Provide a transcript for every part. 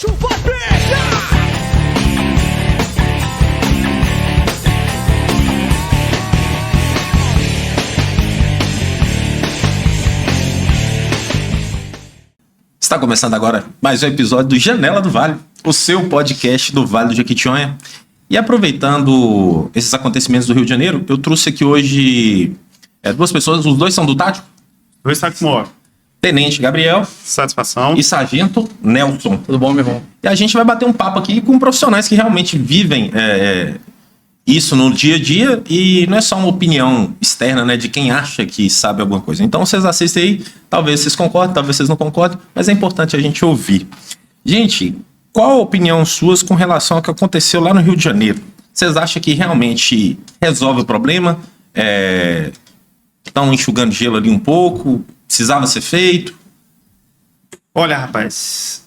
chuva preta! Está começando agora mais um episódio do Janela do Vale, o seu podcast do Vale do Jequitinhonha. E aproveitando esses acontecimentos do Rio de Janeiro, eu trouxe aqui hoje duas pessoas, os dois são do Tático. Dois Tático Mor. Tenente Gabriel. Satisfação. E Sargento Nelson. Tudo bom, meu irmão? E a gente vai bater um papo aqui com profissionais que realmente vivem isso no dia a dia e não é só uma opinião externa, né, de quem acha que sabe alguma coisa. Então vocês assistem aí, talvez vocês concordem, talvez vocês não concordem, mas é importante a gente ouvir. Gente, qual a opinião suas com relação ao que aconteceu lá no Rio de Janeiro? Vocês acham que realmente resolve o problema? Estão enxugando gelo ali um pouco? Precisava ser feito? Olha, rapaz,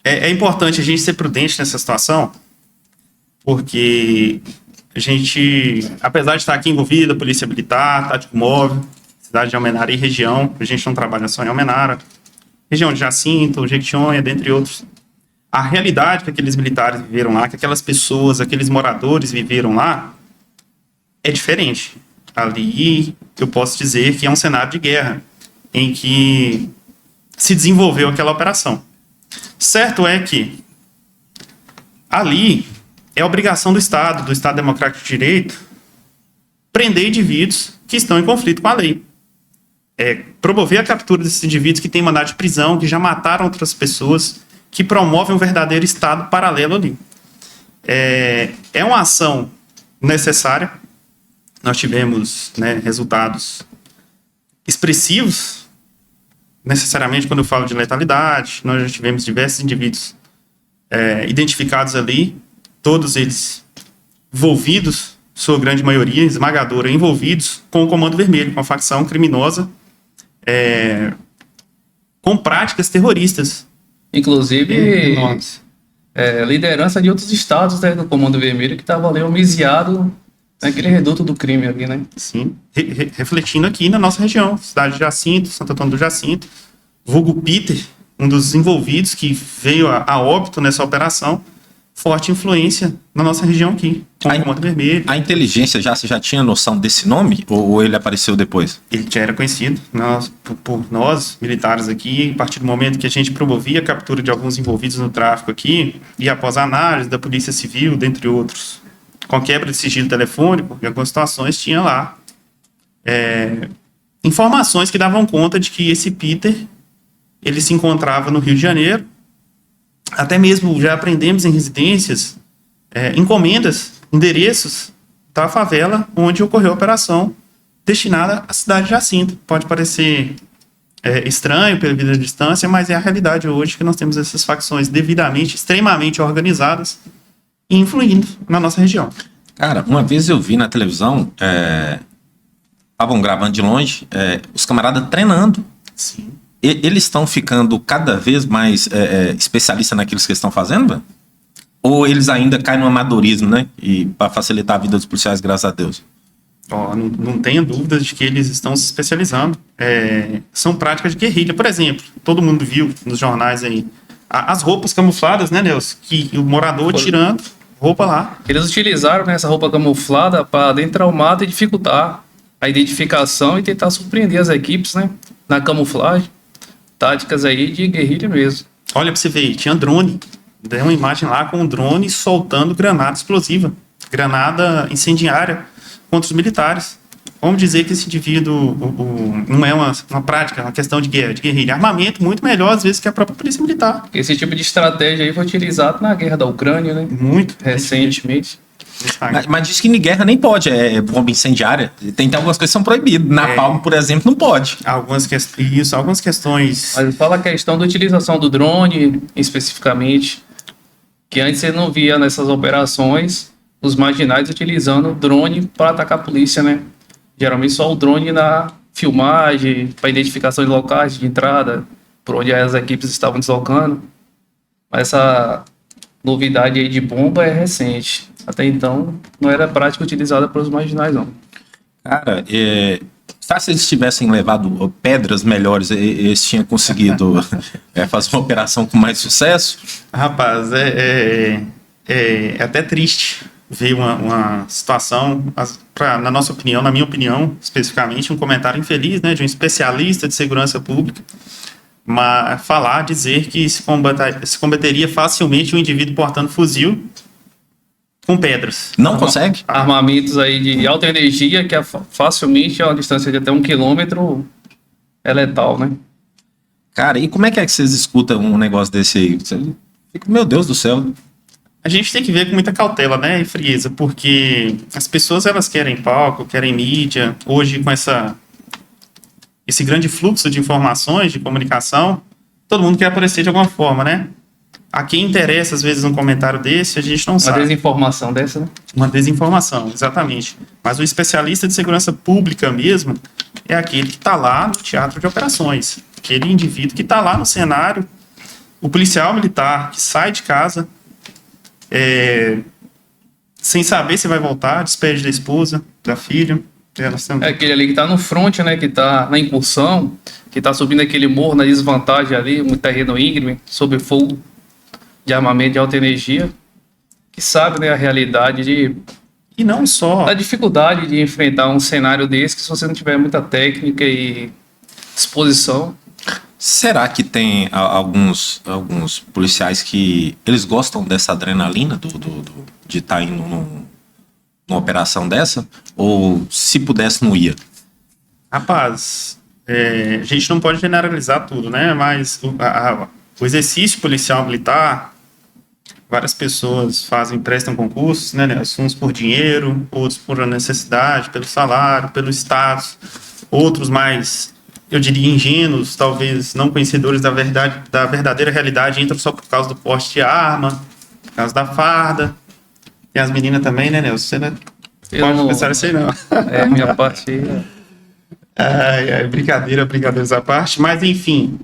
é importante a gente ser prudente nessa situação, porque a gente, apesar de estar aqui envolvido, Polícia Militar, Tático Móvel, cidade de Almenara e região, a gente não trabalha só em Almenara, região de Jacinto, Jequitinhonha, dentre outros. A realidade que aqueles militares viveram lá, que aquelas pessoas, aqueles moradores viveram lá, é diferente. Ali, eu posso dizer que é um cenário de guerra, em que se desenvolveu aquela operação. Certo é que ali é obrigação do Estado Democrático de Direito, prender indivíduos que estão em conflito com a lei. Promover a captura desses indivíduos que têm mandado de prisão, que já mataram outras pessoas, que promovem um verdadeiro Estado paralelo ali. É uma ação necessária. Nós tivemos, resultados expressivos, necessariamente quando eu falo de letalidade. Nós já tivemos diversos indivíduos identificados ali, todos eles envolvidos, sua grande maioria, esmagadora, envolvidos com o Comando Vermelho, com a facção criminosa, com práticas terroristas. Inclusive, liderança de outros estados, do Comando Vermelho, que estava ali homiziado naquele reduto do crime ali, né? Sim, refletindo aqui na nossa região, cidade de Jacinto, Santo Antônio do Jacinto, vulgo Peter, um dos envolvidos que veio a óbito nessa operação, forte influência na nossa região aqui, com o Comando Vermelho. A inteligência já tinha noção desse nome ou ele apareceu depois? Ele já era conhecido por nós, militares aqui, a partir do momento que a gente promovia a captura de alguns envolvidos no tráfico aqui, e após a análise da Polícia Civil, dentre outros, com quebra de sigilo telefônico, em algumas situações tinha lá informações que davam conta de que esse Peter, ele se encontrava no Rio de Janeiro. Até mesmo já aprendemos em residências, encomendas, endereços da favela onde ocorreu a operação destinada à cidade de Jacinto. Pode parecer estranho pela vida à distância, mas é a realidade hoje que nós temos essas facções devidamente, extremamente organizadas e influindo na nossa região. Cara, uma vez eu vi na televisão, estavam gravando de longe, os camaradas treinando. Sim. Eles estão ficando cada vez mais especialistas naquilo que eles estão fazendo, velho? Ou eles ainda caem no amadorismo, né? E para facilitar a vida dos policiais, graças a Deus. Não tenha dúvidas de que eles estão se especializando. São práticas de guerrilha. Por exemplo, todo mundo viu nos jornais aí as roupas camufladas, né, Nelson? Que o morador tirando roupa lá. Eles utilizaram essa roupa camuflada para adentrar o mato e dificultar a identificação e tentar surpreender as equipes, né? Na camuflagem. Táticas aí de guerrilha mesmo. Olha pra você ver, tinha drone. Deu uma imagem lá com um drone soltando granada explosiva. Granada incendiária contra os militares. Vamos dizer que esse indivíduo não é uma prática, uma questão de guerra, de guerrilha. Armamento muito melhor, às vezes, que a própria polícia militar. Esse tipo de estratégia aí foi utilizado na guerra da Ucrânia, né? Muito. Recentemente. Mas diz que em guerra nem pode, bomba incendiária. Tem algumas coisas que são proibidas. Napalm, por exemplo, não pode. Algumas questões. Mas fala a questão da utilização do drone, especificamente, que antes você não via nessas operações os marginais utilizando drone para atacar a polícia, né? Geralmente só o drone na filmagem, para identificação de locais de entrada, por onde as equipes estavam deslocando. Mas essa novidade aí de bomba é recente. Até então, não era prática utilizada pelos marginais, não. Cara, Tá, se eles tivessem levado pedras melhores, eles tinham conseguido fazer uma operação com mais sucesso? Rapaz, é até triste ver uma situação, na nossa opinião, na minha opinião, especificamente, um comentário infeliz, né, de um especialista de segurança pública, mas dizer que se combateria facilmente um indivíduo portando fuzil com pedras. Não consegue? Armamentos aí de alta energia, que facilmente, a uma distância de até 1 quilômetro, é letal, né? Cara, e como é que vocês escutam um negócio desse aí? Você fica, meu Deus do céu. A gente tem que ver com muita cautela, né, e frieza, porque as pessoas, elas querem palco, querem mídia. Hoje, com esse grande fluxo de informações, de comunicação, todo mundo quer aparecer de alguma forma, né? A quem interessa, às vezes, um comentário desse, a gente não sabe. Uma desinformação dessa, né? Uma desinformação, exatamente. Mas o especialista de segurança pública mesmo é aquele que está lá no teatro de operações. Aquele indivíduo que está lá no cenário. O policial militar que sai de casa sem saber se vai voltar, despede da esposa, da filha. É aquele ali que está no front, né? Que está na incursão, que está subindo aquele morro na desvantagem ali, um terreno íngreme, sob fogo de armamento de alta energia, que sabe, né, a realidade E não só... da dificuldade de enfrentar um cenário desse, que se você não tiver muita técnica e disposição. Será que tem alguns policiais que eles gostam dessa adrenalina de estar indo numa operação dessa? Ou se pudesse, não ia? Rapaz, a gente não pode generalizar tudo, né? Mas o exercício policial militar, várias pessoas prestam concursos, né? Uns por dinheiro, outros por necessidade, pelo salário, pelo status, outros mais, eu diria, ingênuos, talvez não conhecedores da verdadeira realidade, entram só por causa do porte de arma, por causa da farda. Tem as meninas também, né, Nelson? Você não pode pensar assim, não. Minha parte... brincadeiras à parte. Mas, enfim,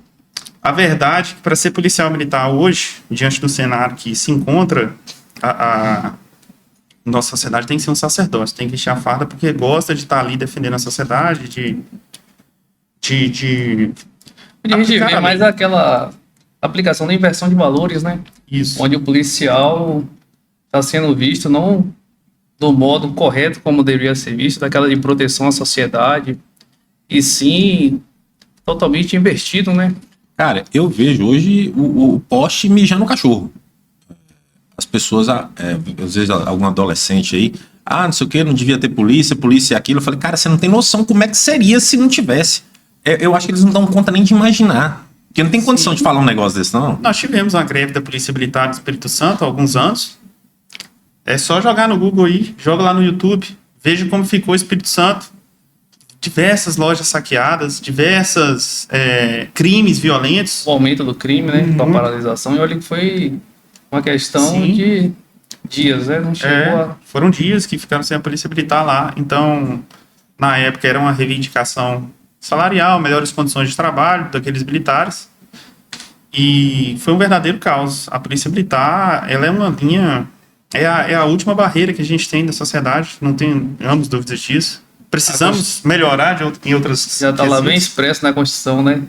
a verdade é que para ser policial militar hoje, diante do cenário que se encontra, a nossa sociedade tem que ser um sacerdócio, tem que vestir a farda porque gosta de estar ali defendendo a sociedade, de rever mais aquela aplicação da inversão de valores, né? Isso. Onde o policial está sendo visto não do modo correto como deveria ser visto, daquela de proteção à sociedade, e sim totalmente investido, né? Cara, eu vejo hoje o poste mijando o cachorro. As pessoas, às vezes algum adolescente aí, não sei o que, não devia ter polícia e aquilo. Eu falei, cara, você não tem noção como é que seria se não tivesse. Eu acho que eles não dão conta nem de imaginar. Porque não tem condição de falar um negócio desse, não. Nós tivemos uma greve da Polícia Militar do Espírito Santo há alguns anos. É só jogar no Google aí, joga lá no YouTube, veja como ficou o Espírito Santo. Diversas lojas saqueadas, diversos crimes violentos. O aumento do crime, né? Com a paralisação. E olha que foi uma questão Sim. de dias, né? Não chegou Foram dias que ficaram sem a Polícia Militar lá. Então, na época, era uma reivindicação salarial, melhores condições de trabalho daqueles militares. E foi um verdadeiro caos. A Polícia Militar, ela é uma linha... É a última barreira que a gente tem da sociedade. Não tenhamos dúvidas disso. Precisamos melhorar em outras... Já está lá bem expresso na Constituição, né?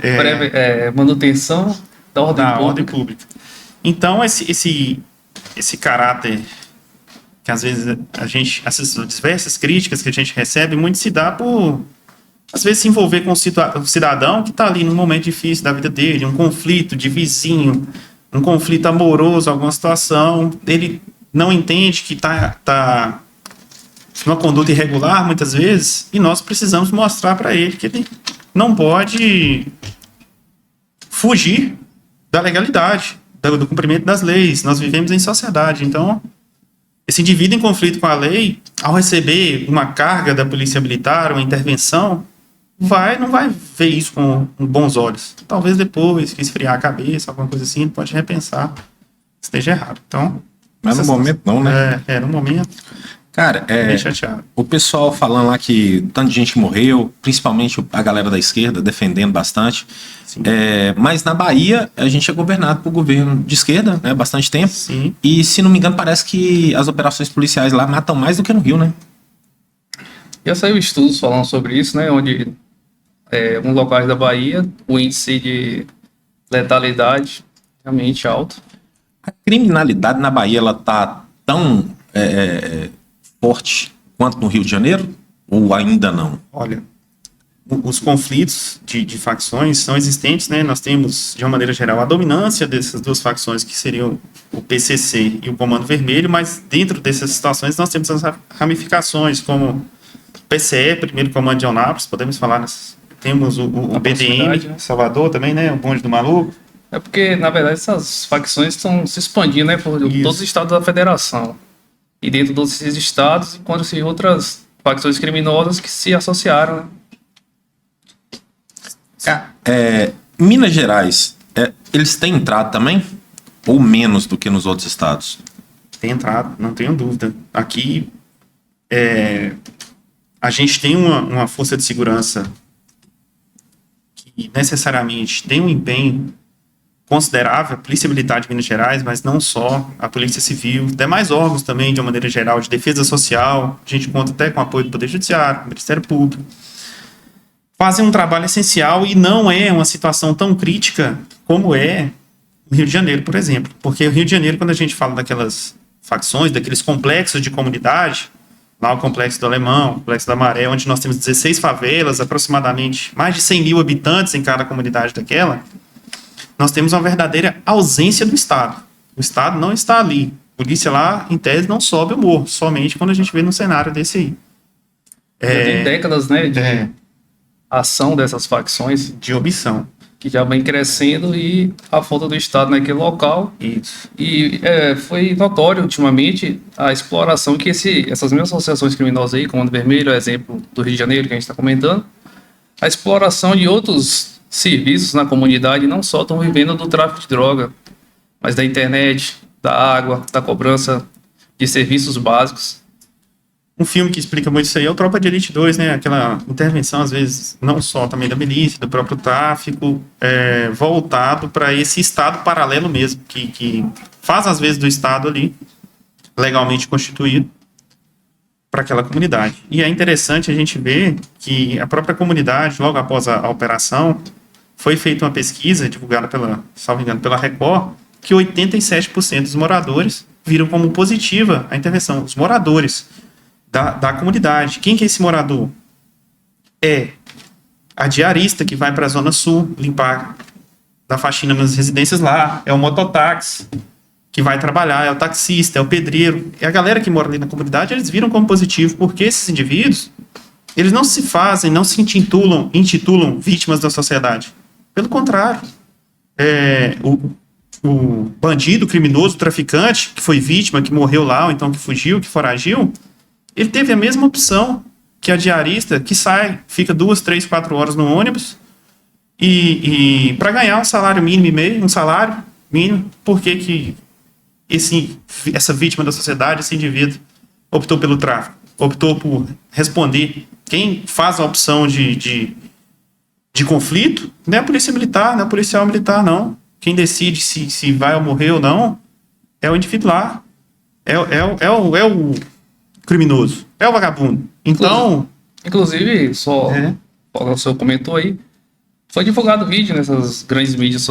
Manutenção da ordem pública. Então, esse caráter que às vezes essas diversas críticas que a gente recebe, muito se dá por, às vezes, se envolver com o cidadão que está ali num momento difícil da vida dele, um conflito de vizinho, um conflito amoroso, alguma situação, ele não entende que está uma conduta irregular, muitas vezes, e nós precisamos mostrar para ele que ele não pode fugir da legalidade, do cumprimento das leis. Nós vivemos em sociedade, então esse indivíduo em conflito com a lei, ao receber uma carga da polícia militar, uma intervenção, não vai ver isso com bons olhos. Talvez depois que esfriar a cabeça, alguma coisa assim, ele pode repensar que esteja errado. Então, mas no momento não, né? No momento. Cara, bem chateado. O pessoal falando lá que tanto de gente morreu, principalmente a galera da esquerda defendendo bastante. Mas na Bahia a gente é governado por governo de esquerda, né? Bastante tempo. Sim. E se não me engano parece que as operações policiais lá matam mais do que no Rio, né? Já saiu estudos falando sobre isso, né? Onde alguns locais da Bahia, o índice de letalidade realmente alto. A criminalidade na Bahia, ela tá tão forte quanto no Rio de Janeiro? Ou ainda não? Olha, os conflitos de facções são existentes, né? Nós temos, de uma maneira geral, a dominância dessas duas facções, que seriam o PCC e o Comando Vermelho, mas dentro dessas situações nós temos as ramificações, como o PCE, Primeiro Comando de Eunápolis, podemos falar, temos o BDM, né? Salvador também, né? O Bonde do Maluco. É porque, na verdade, essas facções estão se expandindo, né, por todos os estados da federação. E dentro desses estados encontram-se outras facções criminosas que se associaram, né? Minas Gerais, eles têm entrado também? Ou menos do que nos outros estados? Tem entrado, não tenho dúvida. Aqui, a gente tem uma força de segurança que necessariamente tem um empenho considerável, a Polícia Militar de Minas Gerais, mas não só, a Polícia Civil, demais órgãos também, de uma maneira geral, de defesa social, a gente conta até com o apoio do Poder Judiciário, do Ministério Público, fazem um trabalho essencial e não é uma situação tão crítica como é no Rio de Janeiro, por exemplo. Porque o Rio de Janeiro, quando a gente fala daquelas facções, daqueles complexos de comunidade, lá o Complexo do Alemão, o Complexo da Maré, onde nós temos 16 favelas, aproximadamente mais de 100 mil habitantes em cada comunidade daquela, nós temos uma verdadeira ausência do Estado. O Estado não está ali. A polícia lá, em tese, não sobe o morro, somente quando a gente vê no cenário desse aí. Já tem décadas, né, de ação dessas facções, de omissão. que já vem crescendo, e a falta do Estado naquele local. Isso. E foi notório ultimamente a exploração que essas mesmas associações criminosas aí, Comando Vermelho, exemplo do Rio de Janeiro que a gente está comentando, a exploração de outros serviços na comunidade não só estão vivendo do tráfico de droga, mas da internet, da água, da cobrança de serviços básicos. Um filme que explica muito isso aí é o Tropa de Elite 2, né? Aquela intervenção, às vezes, não só também da milícia, do próprio tráfico, voltado para esse Estado paralelo mesmo, que faz, às vezes, do Estado ali, legalmente constituído, para aquela comunidade. E é interessante a gente ver que a própria comunidade, logo após a operação, foi feita uma pesquisa, divulgada salvo engano, pela Record, que 87% dos moradores viram como positiva a intervenção. Os moradores da comunidade. Quem que é esse morador? É a diarista que vai para a Zona Sul limpar, dar faxina nas residências lá, é o mototáxi que vai trabalhar, é o taxista, é o pedreiro. É a galera que mora ali na comunidade, eles viram como positivo, porque esses indivíduos, eles não se fazem, não se intitulam vítimas da sociedade. Pelo contrário, o bandido, o criminoso, o traficante, que foi vítima, que morreu lá, ou então que fugiu, que foragiu, ele teve a mesma opção que a diarista, que sai, fica 2, 3, 4 horas no ônibus, e para ganhar um salário mínimo e meio, um salário mínimo, por que essa vítima da sociedade, esse indivíduo, optou pelo tráfico, optou por responder? Quem faz a opção de conflito não é a polícia militar, não é o policial militar, não. Quem decide se vai ou morrer ou não é o indivíduo lá, é o criminoso, é o vagabundo. Então, inclusive só o senhor comentou aí, foi divulgado vídeo nessas grandes mídias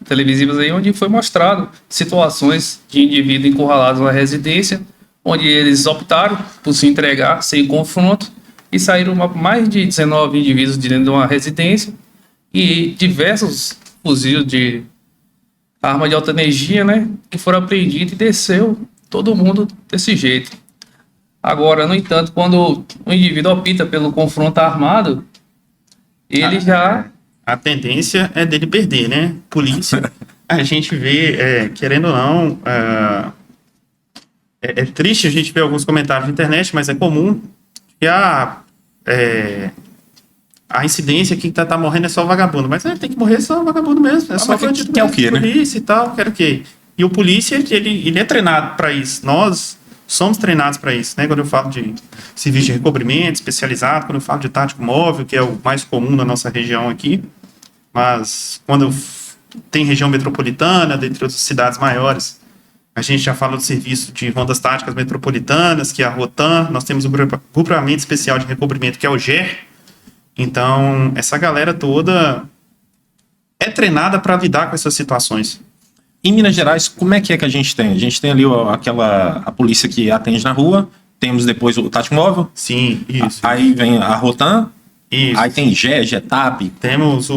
televisivas aí, onde foi mostrado situações de indivíduos encurralados na residência, onde eles optaram por se entregar sem confronto, e saíram mais de 19 indivíduos de dentro de uma residência, e diversos fuzis de arma de alta energia, né, que foram apreendidos, e desceu todo mundo desse jeito. Agora, no entanto, quando o indivíduo opta pelo confronto armado, ele a tendência é dele perder, né? Polícia, a gente vê, querendo ou não, é triste a gente ver alguns comentários na internet, mas é comum que a incidência que tá morrendo é só o vagabundo, mas tem que morrer só o vagabundo mesmo, é só bandido que é o quê, né? Polícia e tal, quer o quê? E o polícia, ele é treinado para isso. Nós somos treinados para isso, né? Quando eu falo de serviço de recobrimento especializado, quando eu falo de tático móvel, que é o mais comum na nossa região aqui, mas quando tem região metropolitana, dentre outras cidades maiores, a gente já fala do serviço de rondas táticas metropolitanas, que é a ROTAM, nós temos o grupamento especial de recobrimento, que é o GER, Então, essa galera toda é treinada para lidar com essas situações. Em Minas Gerais, como é que a gente tem? A gente tem ali a polícia que atende na rua, temos depois o Tático Móvel, Sim, isso. aí vem a Rotan, Isso. aí tem GETAP. Temos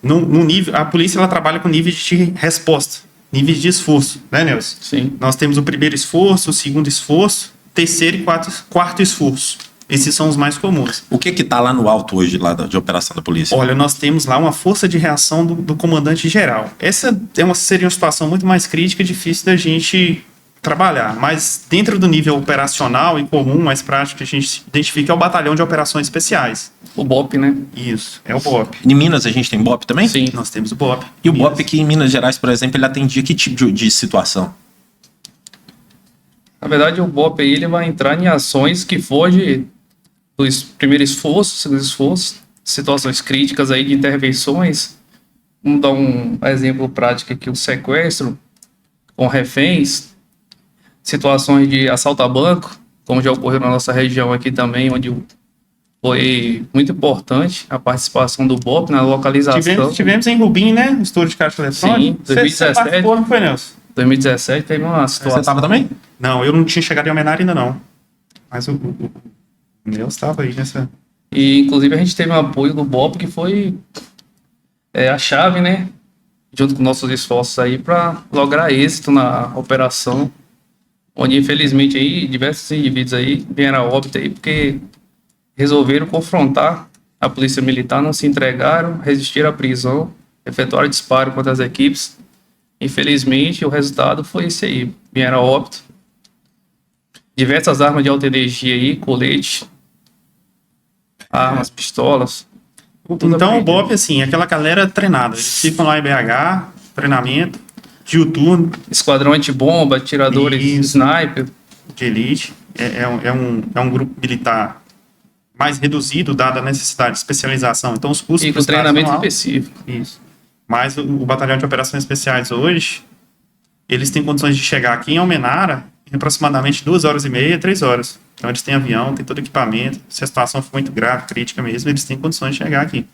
no nível, a polícia ela trabalha com níveis de resposta, níveis de esforço, né, Nelson? Sim. Nós temos o primeiro esforço, o segundo esforço, terceiro e quarto esforço. Esses são os mais comuns. O que tá lá no alto hoje, lá de operação da polícia? Olha, nós temos lá uma força de reação do comandante geral. Essa seria uma situação muito mais crítica e difícil da gente trabalhar. Mas dentro do nível operacional e comum, mais prático que a gente identifica é o Batalhão de Operações Especiais. O BOP, né? Isso, é o BOP. Em Minas a gente tem BOP também? Sim. Nós temos o BOP. E o BOP aqui em Minas Gerais, por exemplo, ele atendia que tipo de situação? Na verdade, o BOP aí, ele vai entrar em ações que fogem do primeiro esforço, segundo esforço, situações críticas aí de intervenções. Vamos dar um exemplo prático aqui, o sequestro com reféns, situações de assalto a banco, como já ocorreu na nossa região aqui também, onde foi muito importante a participação do BOP na localização. Tivemos em Rubim, né? O estouro de caixa eletrônico. Sim, 2017. Você participou, não foi, Nelson? 2017 teve uma Você situação. tava também? Não, eu não tinha chegado em Almenara ainda não. Mas o Nelson estava aí nessa... E, inclusive, a gente teve um apoio do BOP, que foi a chave, né? Junto com nossos esforços aí, para lograr êxito na operação. Onde, infelizmente, aí, diversos indivíduos aí vieram a óbito aí, porque resolveram confrontar a polícia militar, não se entregaram, resistiram à prisão, efetuaram disparo contra as equipes. Infelizmente, o resultado foi esse aí. Vieram a óbito. Diversas armas de alta energia aí, colete, armas, pistolas. tudo Então o aprendido. BOP, assim, aquela galera treinada. Eles ficam lá em BH, treinamento, diuturno, Esquadrão antibomba, atiradores, Isso. sniper. de elite. É um grupo militar mais reduzido, dada a necessidade de especialização. Então os custos E com dos caras treinamento são altos. específico. Isso. Mas o Batalhão de Operações Especiais hoje, eles têm condições de chegar aqui em Almenara em aproximadamente 2h30, 3 horas. Então eles têm avião, têm todo equipamento. Se a situação for muito grave, crítica mesmo, eles têm condições de chegar aqui.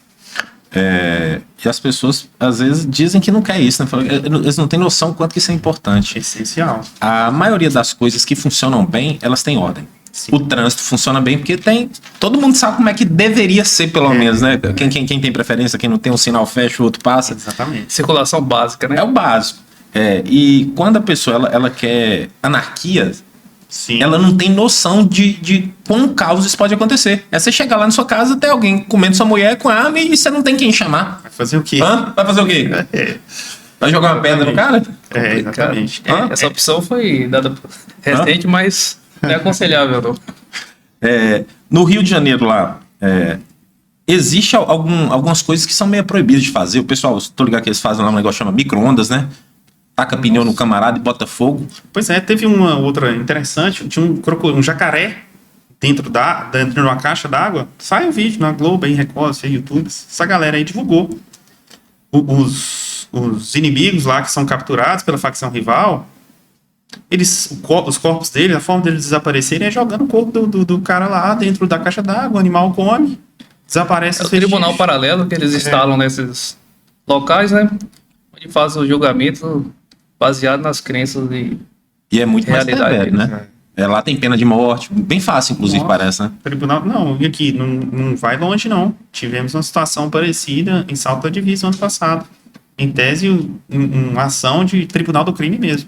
E as pessoas, às vezes, dizem que não quer isso, né? Eles não têm noção quanto que isso é importante. Essencial. A maioria das coisas que funcionam bem, elas têm ordem. Sim. O trânsito funciona bem porque tem... Todo mundo sabe como é que deveria ser, pelo menos, né? Quem tem preferência, quem não tem um sinal fecha, o outro passa. Exatamente. Circulação básica, né? É o básico. E quando a pessoa ela quer anarquia, Sim. ela não tem noção de quão caos isso pode acontecer. É você chegar lá na sua casa, ter alguém comendo sua mulher com arma e você não tem quem chamar. Vai fazer o quê? Hã? Vai fazer o quê? É, Vai jogar uma pedra no cara? exatamente. Hã? Essa opção foi dada recente, mas não é aconselhável, não. No Rio de Janeiro lá, existe algumas coisas que são meio proibidas de fazer. O pessoal, tô ligado que eles fazem lá um negócio que chama micro-ondas, né? Taca pneu no camarada e bota fogo. Pois é, teve uma outra interessante, tinha um jacaré dentro de uma caixa d'água. Sai um vídeo na Globo, aí, Record, aí, YouTube. Essa galera aí divulgou. Os inimigos lá que são capturados pela facção rival, os corpos deles, a forma deles desaparecerem é jogando o corpo do cara lá dentro da caixa d'água, o animal come, desaparece. É o os vestígios. tribunal paralelo que eles instalam nesses locais, né? Onde fazem o julgamento baseado nas crenças E é muito mais Realidade severo, deles, né? Lá tem pena de morte. Bem fácil, inclusive, Nossa. parece, né? Tribunal, não, e aqui, não vai longe, não. Tivemos uma situação parecida em Salto da Divisa ano passado. Em tese, uma ação de tribunal do crime mesmo.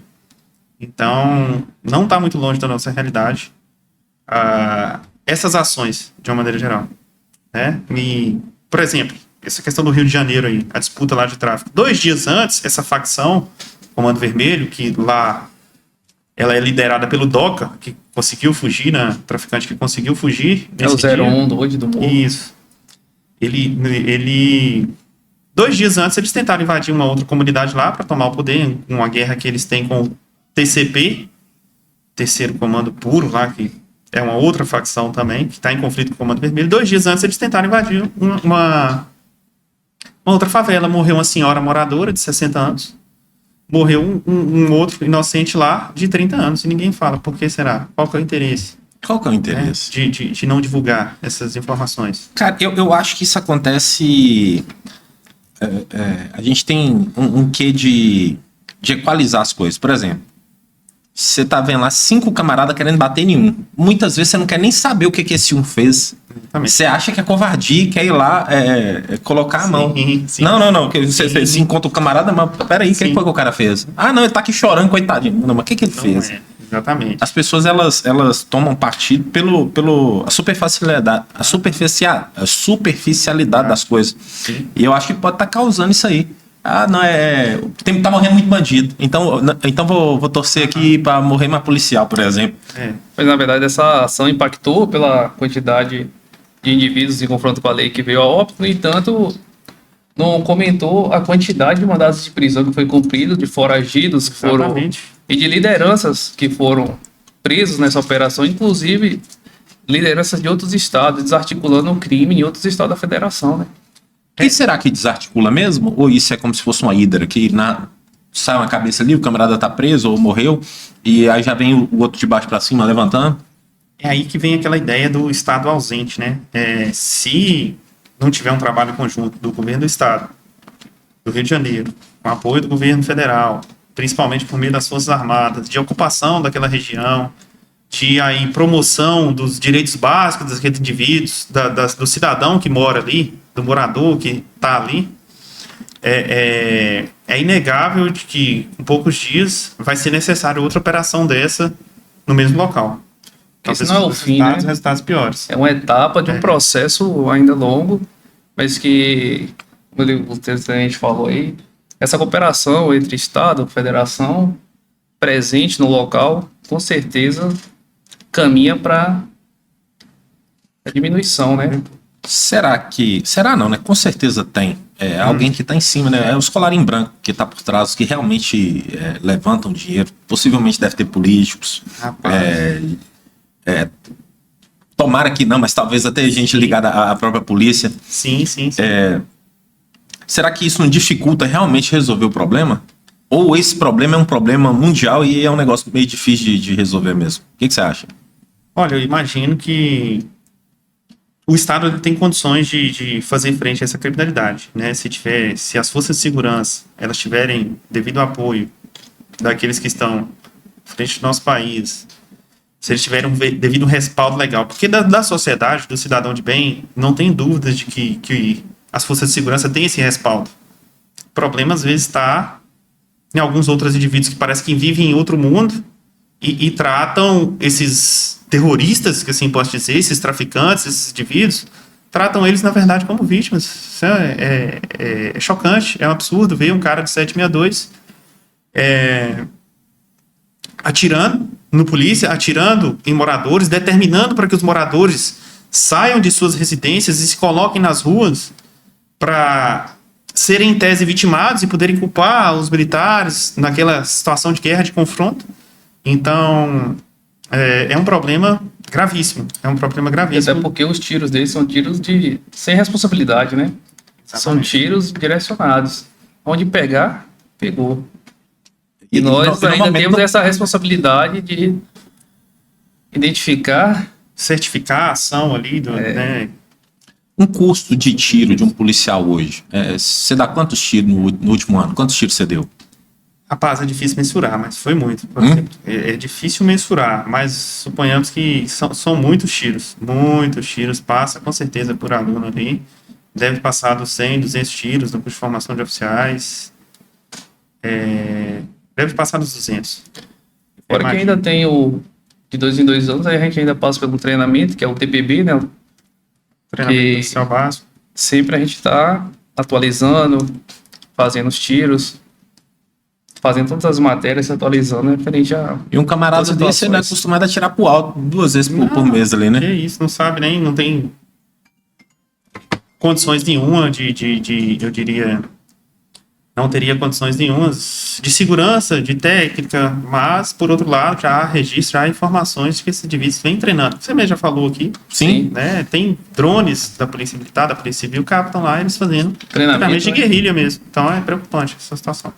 Então, não está muito longe da nossa realidade. Essas ações, de uma maneira geral. Né? Por exemplo, essa questão do Rio de Janeiro aí, a disputa lá de tráfico. 2 dias antes, essa facção, Comando Vermelho, que lá ela é liderada pelo DOCA, que conseguiu fugir, né? Traficante que conseguiu fugir. é o nesse dia. 01 doide do morro. Isso. Ele 2 dias antes, eles tentaram invadir uma outra comunidade lá para tomar o poder, uma guerra que eles têm com o TCP, Terceiro Comando Puro lá, que é uma outra facção também, que está em conflito com o Comando Vermelho. 2 dias antes, eles tentaram invadir uma outra favela. Morreu uma senhora moradora de 60 anos. Morreu um outro inocente lá de 30 anos. E ninguém fala, por que será? Qual que é o interesse? Qual que é o né, interesse? de não divulgar essas informações. Cara, eu acho que isso acontece. A gente tem um quê de equalizar as coisas. Por exemplo, você tá vendo lá 5 camaradas querendo bater em um. Muitas vezes você não quer nem saber o que esse um fez. Exatamente. Você acha que é covardia e quer ir lá colocar a mão. Sim. Não. Que você encontra o camarada, mas peraí, o que Sim. foi que o cara fez? Ah, não, ele tá aqui chorando, coitadinho. Não, mas o que ele Não fez? é, exatamente. As pessoas elas tomam partido pelo a superficialidade das coisas. Sim. E eu acho que pode estar causando isso aí. Ah, não tá morrendo muito bandido. Então vou torcer aqui para morrer mais policial, por exemplo. Mas, na verdade, essa ação impactou pela quantidade de indivíduos em confronto com a lei que veio a óbito. No entanto, não comentou a quantidade de mandados de prisão que foi cumprido, de foragidos que foram... Exatamente. E de lideranças que foram presos nessa operação, inclusive lideranças de outros estados, desarticulando o crime em outros estados da federação, né? E será que desarticula mesmo? Ou isso é como se fosse uma hidra, que sai uma cabeça ali, o camarada tá preso ou morreu, e aí já vem o outro de baixo para cima levantando? É aí que vem aquela ideia do Estado ausente, né? Se não tiver um trabalho conjunto do governo do Estado, do Rio de Janeiro, com apoio do governo federal, principalmente por meio das Forças Armadas, de ocupação daquela região, de aí, promoção dos direitos básicos daqueles indivíduos, do cidadão que mora ali, do morador que está ali, é inegável de que em poucos dias vai ser necessário outra operação dessa no mesmo local. Esse não é o fim, né? Resultados piores. É uma etapa de um processo ainda longo, mas que, como o presidente falou aí, essa cooperação entre Estado e Federação, presente no local, com certeza caminha para a diminuição, né? Será não, né? Com certeza tem. Alguém que está em cima, né? É os colarinhos brancos que está por trás, que realmente levantam dinheiro. Possivelmente deve ter políticos. Rapaz. Tomara que não, mas talvez até gente ligada à própria polícia. Sim. Será que isso não dificulta realmente resolver o problema? Ou esse problema é um problema mundial e é um negócio meio difícil de resolver mesmo? O que você acha? Olha, eu imagino que o Estado ele tem condições de fazer frente a essa criminalidade, né? Se as forças de segurança elas tiverem devido apoio daqueles que estão à frente do nosso país, se eles tiverem devido respaldo legal, porque da sociedade, do cidadão de bem, não tem dúvidas de que as forças de segurança têm esse respaldo. O problema às vezes está em alguns outros indivíduos que parece que vivem em outro mundo e tratam esses terroristas, que assim posso dizer, esses traficantes, esses indivíduos, tratam eles, na verdade, como vítimas. Isso é chocante, é um absurdo ver um cara de 762 atirando no polícia, atirando em moradores, determinando para que os moradores saiam de suas residências e se coloquem nas ruas para serem em tese vitimados e poderem culpar os militares naquela situação de guerra, de confronto. Então, é um problema gravíssimo. E até porque os tiros deles são tiros sem responsabilidade, né? Exatamente. São tiros direcionados. Onde pegar, pegou. E E nós ainda normalmente temos essa responsabilidade de identificar. Certificar a ação ali, né? Um custo de tiro de um policial hoje, você dá quantos tiros no último ano? Quantos tiros você deu? Rapaz, é difícil mensurar, mas foi muito. Por exemplo, é difícil mensurar, mas suponhamos que são muitos tiros. Muitos tiros. Passa com certeza por aluno ali. Deve passar dos 100, 200 tiros no curso de formação de oficiais. Deve passar dos 200. Fora que ainda tem o de 2 em 2 anos, aí a gente ainda passa pelo treinamento, que é o TPB, né? Treinamento oficial básico. Sempre a gente está atualizando, fazendo os tiros, fazendo todas as matérias, se atualizando referente a... E um camarada todas as desse ele é situações. acostumado a tirar pro alto 2 vezes por mês ali, né? Que isso, não sabe nem, não tem condições nenhuma eu diria, não teria condições nenhumas de segurança, de técnica, mas, por outro lado, já há registro, já há informações de que esses indivíduos vêm treinando. Você mesmo já falou aqui, Sim. né? Tem drones da Polícia Militar, da Polícia Civil, captam lá eles fazendo treinamento de né? guerrilha mesmo. Então é preocupante essa situação.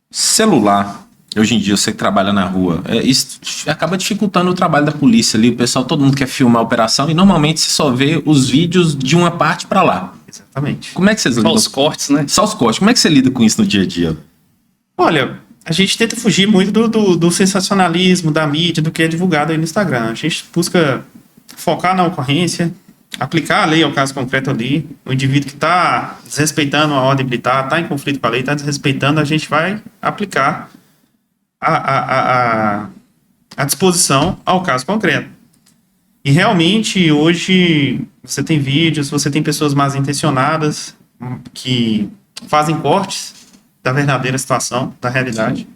Celular. hoje em dia você que trabalha na rua, isso acaba dificultando o trabalho da polícia ali. O pessoal, todo mundo quer filmar a operação e normalmente você só vê os vídeos de uma parte pra lá. Exatamente. Como é que vocês lidam? Só os cortes, né? Só os cortes. Como é que você lida com isso no dia a dia? Olha, a gente tenta fugir muito do sensacionalismo, da mídia, do que é divulgado aí no Instagram. A gente busca focar na ocorrência, aplicar a lei ao caso concreto ali. O indivíduo que está desrespeitando a ordem militar, está em conflito com a lei, está desrespeitando, a gente vai aplicar a disposição ao caso concreto. E realmente, hoje, você tem vídeos, você tem pessoas mais intencionadas que fazem cortes da verdadeira situação, da realidade.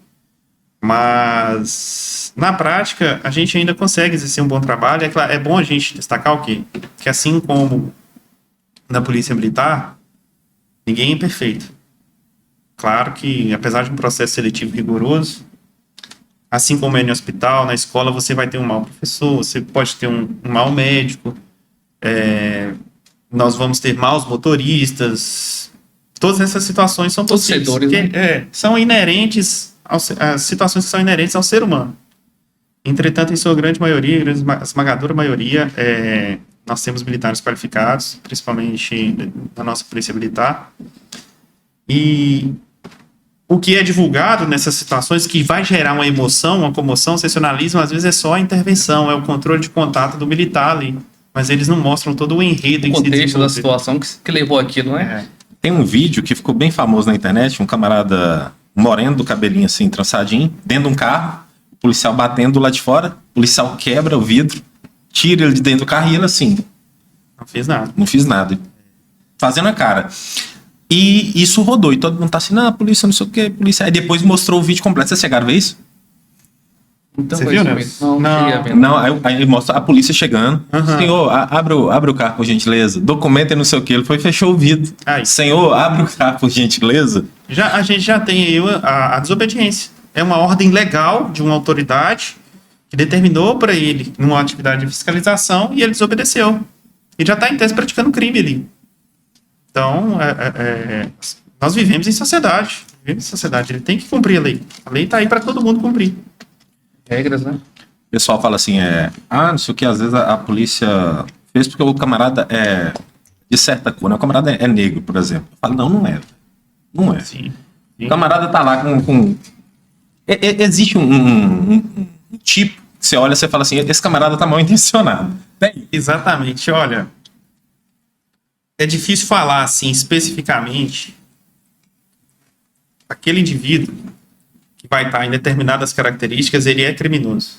Mas, na prática, a gente ainda consegue exercer um bom trabalho. É claro, é bom a gente destacar o quê? Que assim como na Polícia Militar, ninguém é perfeito. Claro que, apesar de um processo seletivo rigoroso, assim como é no hospital, na escola, você vai ter um mau professor, você pode ter um mau médico, nós vamos ter maus motoristas. Todas essas situações são Todos os possíveis, setores, porque, são inerentes, as situações que são inerentes ao ser humano. Entretanto, em sua grande maioria, esmagadora maioria, nós temos militares qualificados, principalmente na nossa Polícia Militar. E o que é divulgado nessas situações que vai gerar uma emoção, uma comoção, um sensacionalismo, às vezes é só a intervenção, é o controle de contato do militar ali. Mas eles não mostram todo o enredo O em que se contexto da desenvolveu. situação que levou aquilo, né? Tem um vídeo que ficou bem famoso na internet, um camarada moreno do cabelinho assim, trançadinho, dentro de um carro, o policial batendo lá de fora, o policial quebra o vidro, tira ele de dentro do carro e ele assim, Não fiz nada. não fiz nada. Fazendo a cara. E isso rodou, e todo mundo tá assim, não, polícia, não sei o que, polícia. Aí depois mostrou o vídeo completo. Vocês chegaram a ver isso? Então, Você foi viu, isso né? mesmo. Não, Não. cheguei a ver. Não, aí mostra a polícia chegando. Aham. Senhor, abre o carro, por gentileza. Documento e não sei o que. Ele foi e fechou o vidro. Aí. Senhor, abre o carro, por gentileza. A gente já tem aí a desobediência. É uma ordem legal de uma autoridade que determinou para ele numa atividade de fiscalização e ele desobedeceu. E já está em tese praticando crime ali. Então, nós vivemos em sociedade. Ele tem que cumprir a lei. A lei está aí para todo mundo cumprir. Regras, né? O pessoal fala assim, não sei o que, às vezes a polícia fez porque o camarada é de certa cor, né? O camarada é negro, por exemplo. Eu falo, não é. Não é. Sim. O camarada tá lá com... Existe um tipo que você olha e você fala assim, esse camarada tá mal intencionado. Tem. Exatamente. Olha, é difícil falar assim especificamente aquele indivíduo que vai estar em determinadas características, ele é criminoso.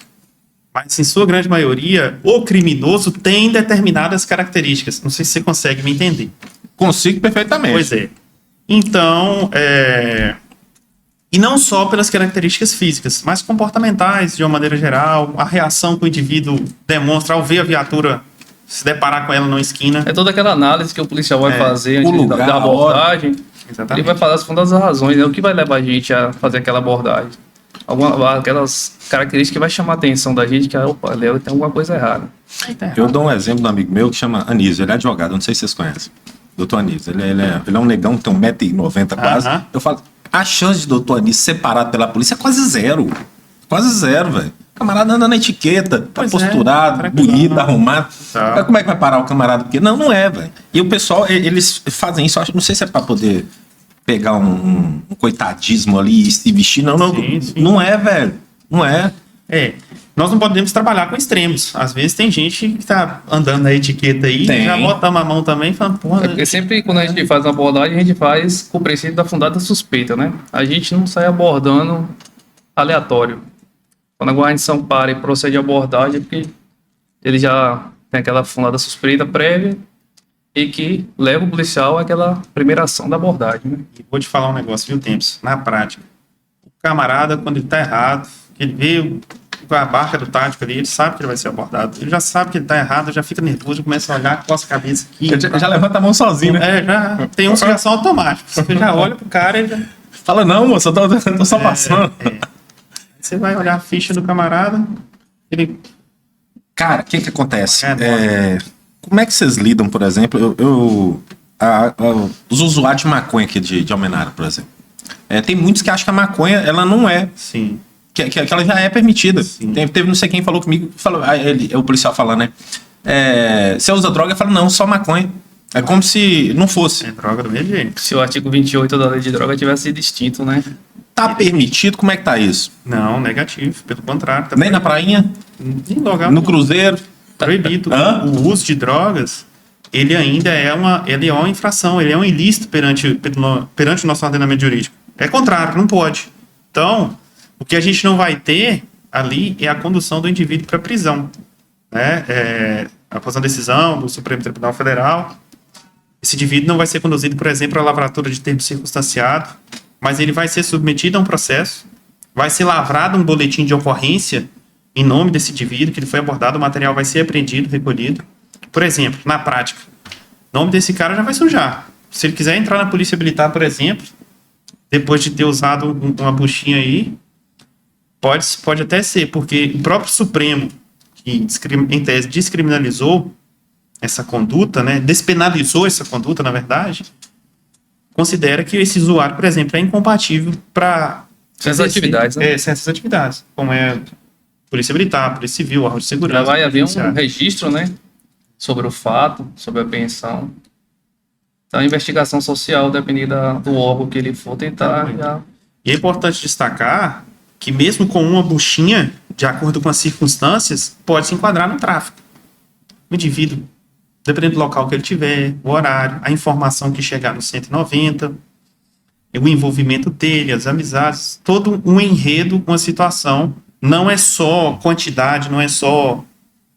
Mas, em sua grande maioria, o criminoso tem determinadas características. Não sei se você consegue me entender. Consigo perfeitamente. Pois é. Então, e não só pelas características físicas, mas comportamentais, de uma maneira geral, a reação que o indivíduo demonstra ao ver a viatura, se deparar com ela numa esquina. É toda aquela análise que o policial vai fazer o antes lugar, da a abordagem. Exatamente. Ele vai falar as fundas razões, né? O que vai levar a gente a fazer aquela abordagem. Aquelas características que vai chamar a atenção da gente, que opa, ali tem alguma coisa errada. Eu dou um exemplo de um amigo meu que chama Anísio, ele é advogado, não sei se vocês conhecem. Doutor Anísio, ele é um negão, tem 1,90 m quase. Aham. Eu falo, a chance de doutor Anísio separado pela polícia é quase zero. Quase zero, velho. O camarada anda na etiqueta, tá Pois posturado, tranquilo. bonito, arrumado. Tá. Mas como é que vai parar o camarada? Porque não é, velho. E o pessoal, eles fazem isso, eu acho, não sei se é pra poder pegar um coitadismo ali e se vestir. Não, Sim, sim. não é, velho. Não é. Nós não podemos trabalhar com extremos. Às vezes tem gente que tá andando na etiqueta aí, Tem. já botamos a mão também e falando, porra, É porque sempre quando a gente faz uma abordagem, a gente faz com o princípio da fundada suspeita, né? A gente não sai abordando aleatório. Quando a guarnição para e procede a abordagem, é porque ele já tem aquela fundada suspeita prévia e que leva o policial àquela primeira ação da abordagem, né? E vou te falar um negócio, viu, Tempos? Na prática, o camarada, quando ele tá errado, que ele veio com a barca do tático ali, ele sabe que ele vai ser abordado. Ele já sabe que ele tá errado, já fica nervoso, começa a olhar, coça a cabeça aqui. Já levanta a mão sozinho, né? Já tem uma reação automática. Você já olha pro cara e já... Fala, não, moça, eu tô só passando. Você vai olhar a ficha do camarada, ele... Cara, o que acontece? É, Como é que vocês lidam, por exemplo, os usuários de maconha aqui de Almenara, por exemplo? Tem muitos que acham que a maconha, ela não é Sim. que ela já é permitida. Sim. Teve não sei quem falou comigo, o policial falando, né? Você usa droga? Eu falo, não, só maconha. É como se não fosse. É droga do mesmo jeito. Se o artigo 28 da lei de droga tivesse sido extinto, né? Tá permitido? Como é que tá isso? Não, negativo. Pelo contrário. Tá Nem na prainha? em lugar No cruzeiro? proibido. Hã? O uso de drogas, ele ainda é uma infração, ele é um ilícito perante o nosso ordenamento jurídico. É contrário, não pode. Então, o que a gente não vai ter ali é a condução do indivíduo para prisão. Né? Após a decisão do Supremo Tribunal Federal, esse indivíduo não vai ser conduzido, por exemplo, à lavratura de termo circunstanciado, mas ele vai ser submetido a um processo, vai ser lavrado um boletim de ocorrência em nome desse indivíduo, que ele foi abordado, o material vai ser apreendido, recolhido. Por exemplo, na prática, o nome desse cara já vai sujar. Se ele quiser entrar na polícia militar, por exemplo, depois de ter usado uma buchinha aí, pode até ser, porque o próprio Supremo, que em tese descriminalizou essa conduta, né, despenalizou essa conduta, na verdade, considera que esse usuário, por exemplo, é incompatível para Essas atividades, né? certas atividades, como é Polícia Militar, Polícia Civil, órgão de segurança. Já vai haver um judiciário. registro, né? Sobre o fato, sobre a apreensão. Então, a investigação social, dependendo do órgão que ele for tentar. Já... E é importante destacar que mesmo com uma buchinha, de acordo com as circunstâncias, pode se enquadrar no tráfico. O indivíduo, dependendo do local que ele tiver, o horário, a informação que chegar no 190, o envolvimento dele, as amizades, todo um enredo, uma situação. Não é só quantidade, não é só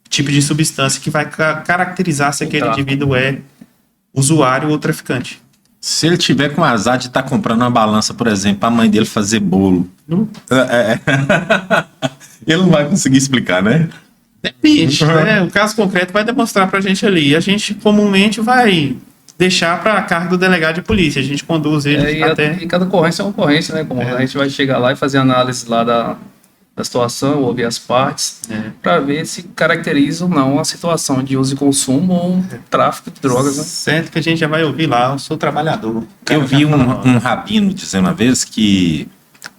tipo de substância que vai caracterizar se aquele indivíduo é usuário ou traficante. Se ele tiver com azar de estar comprando uma balança, por exemplo, para a mãe dele fazer bolo, ele não vai conseguir explicar, né? Depende, né? O caso concreto vai demonstrar pra gente ali. A gente comumente vai deixar para cargo do delegado de polícia. A gente conduz ele e cada ocorrência é uma ocorrência, né? Como a gente vai chegar lá e fazer análise lá da situação, ouvir as partes, para ver se caracteriza ou não a situação de uso e consumo ou um tráfico de drogas, né? Certo que a gente já vai ouvir lá, eu sou trabalhador. Eu vi um rabino dizendo uma vez que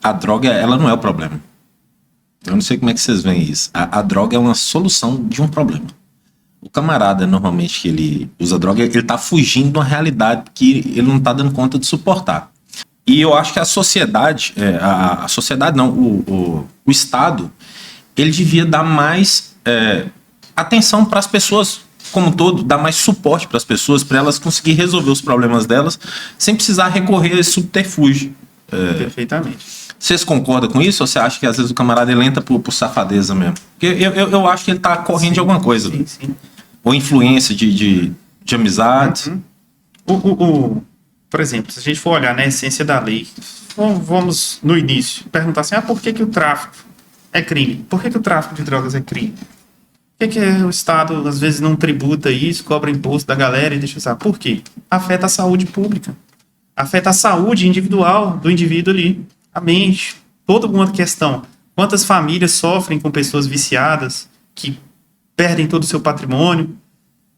a droga, ela não é o problema. Eu não sei como é que vocês veem isso. A droga é uma solução de um problema. O camarada, normalmente, que ele usa droga, ele tá fugindo de uma realidade que ele não tá dando conta de suportar. E eu acho que a sociedade, a sociedade não, o Estado, ele devia dar mais atenção para as pessoas como um todo, dar mais suporte para as pessoas, para elas conseguirem resolver os problemas delas, sem precisar recorrer a esse subterfúgio. Perfeitamente. Vocês concordam com isso ou você acha que às vezes o camarada ele entra por safadeza mesmo? Porque eu acho que ele tá correndo de alguma coisa. Sim. Ou influência de amizades. Por exemplo, se a gente for olhar na essência da lei, vamos no início, perguntar assim, por que o tráfico é crime? Por que o tráfico de drogas é crime? Por que o Estado, às vezes, não tributa isso, cobra imposto da galera e deixa usar? Por quê? Afeta a saúde pública. Afeta a saúde individual do indivíduo ali. A mente. Toda uma questão. Quantas famílias sofrem com pessoas viciadas que perdem todo o seu patrimônio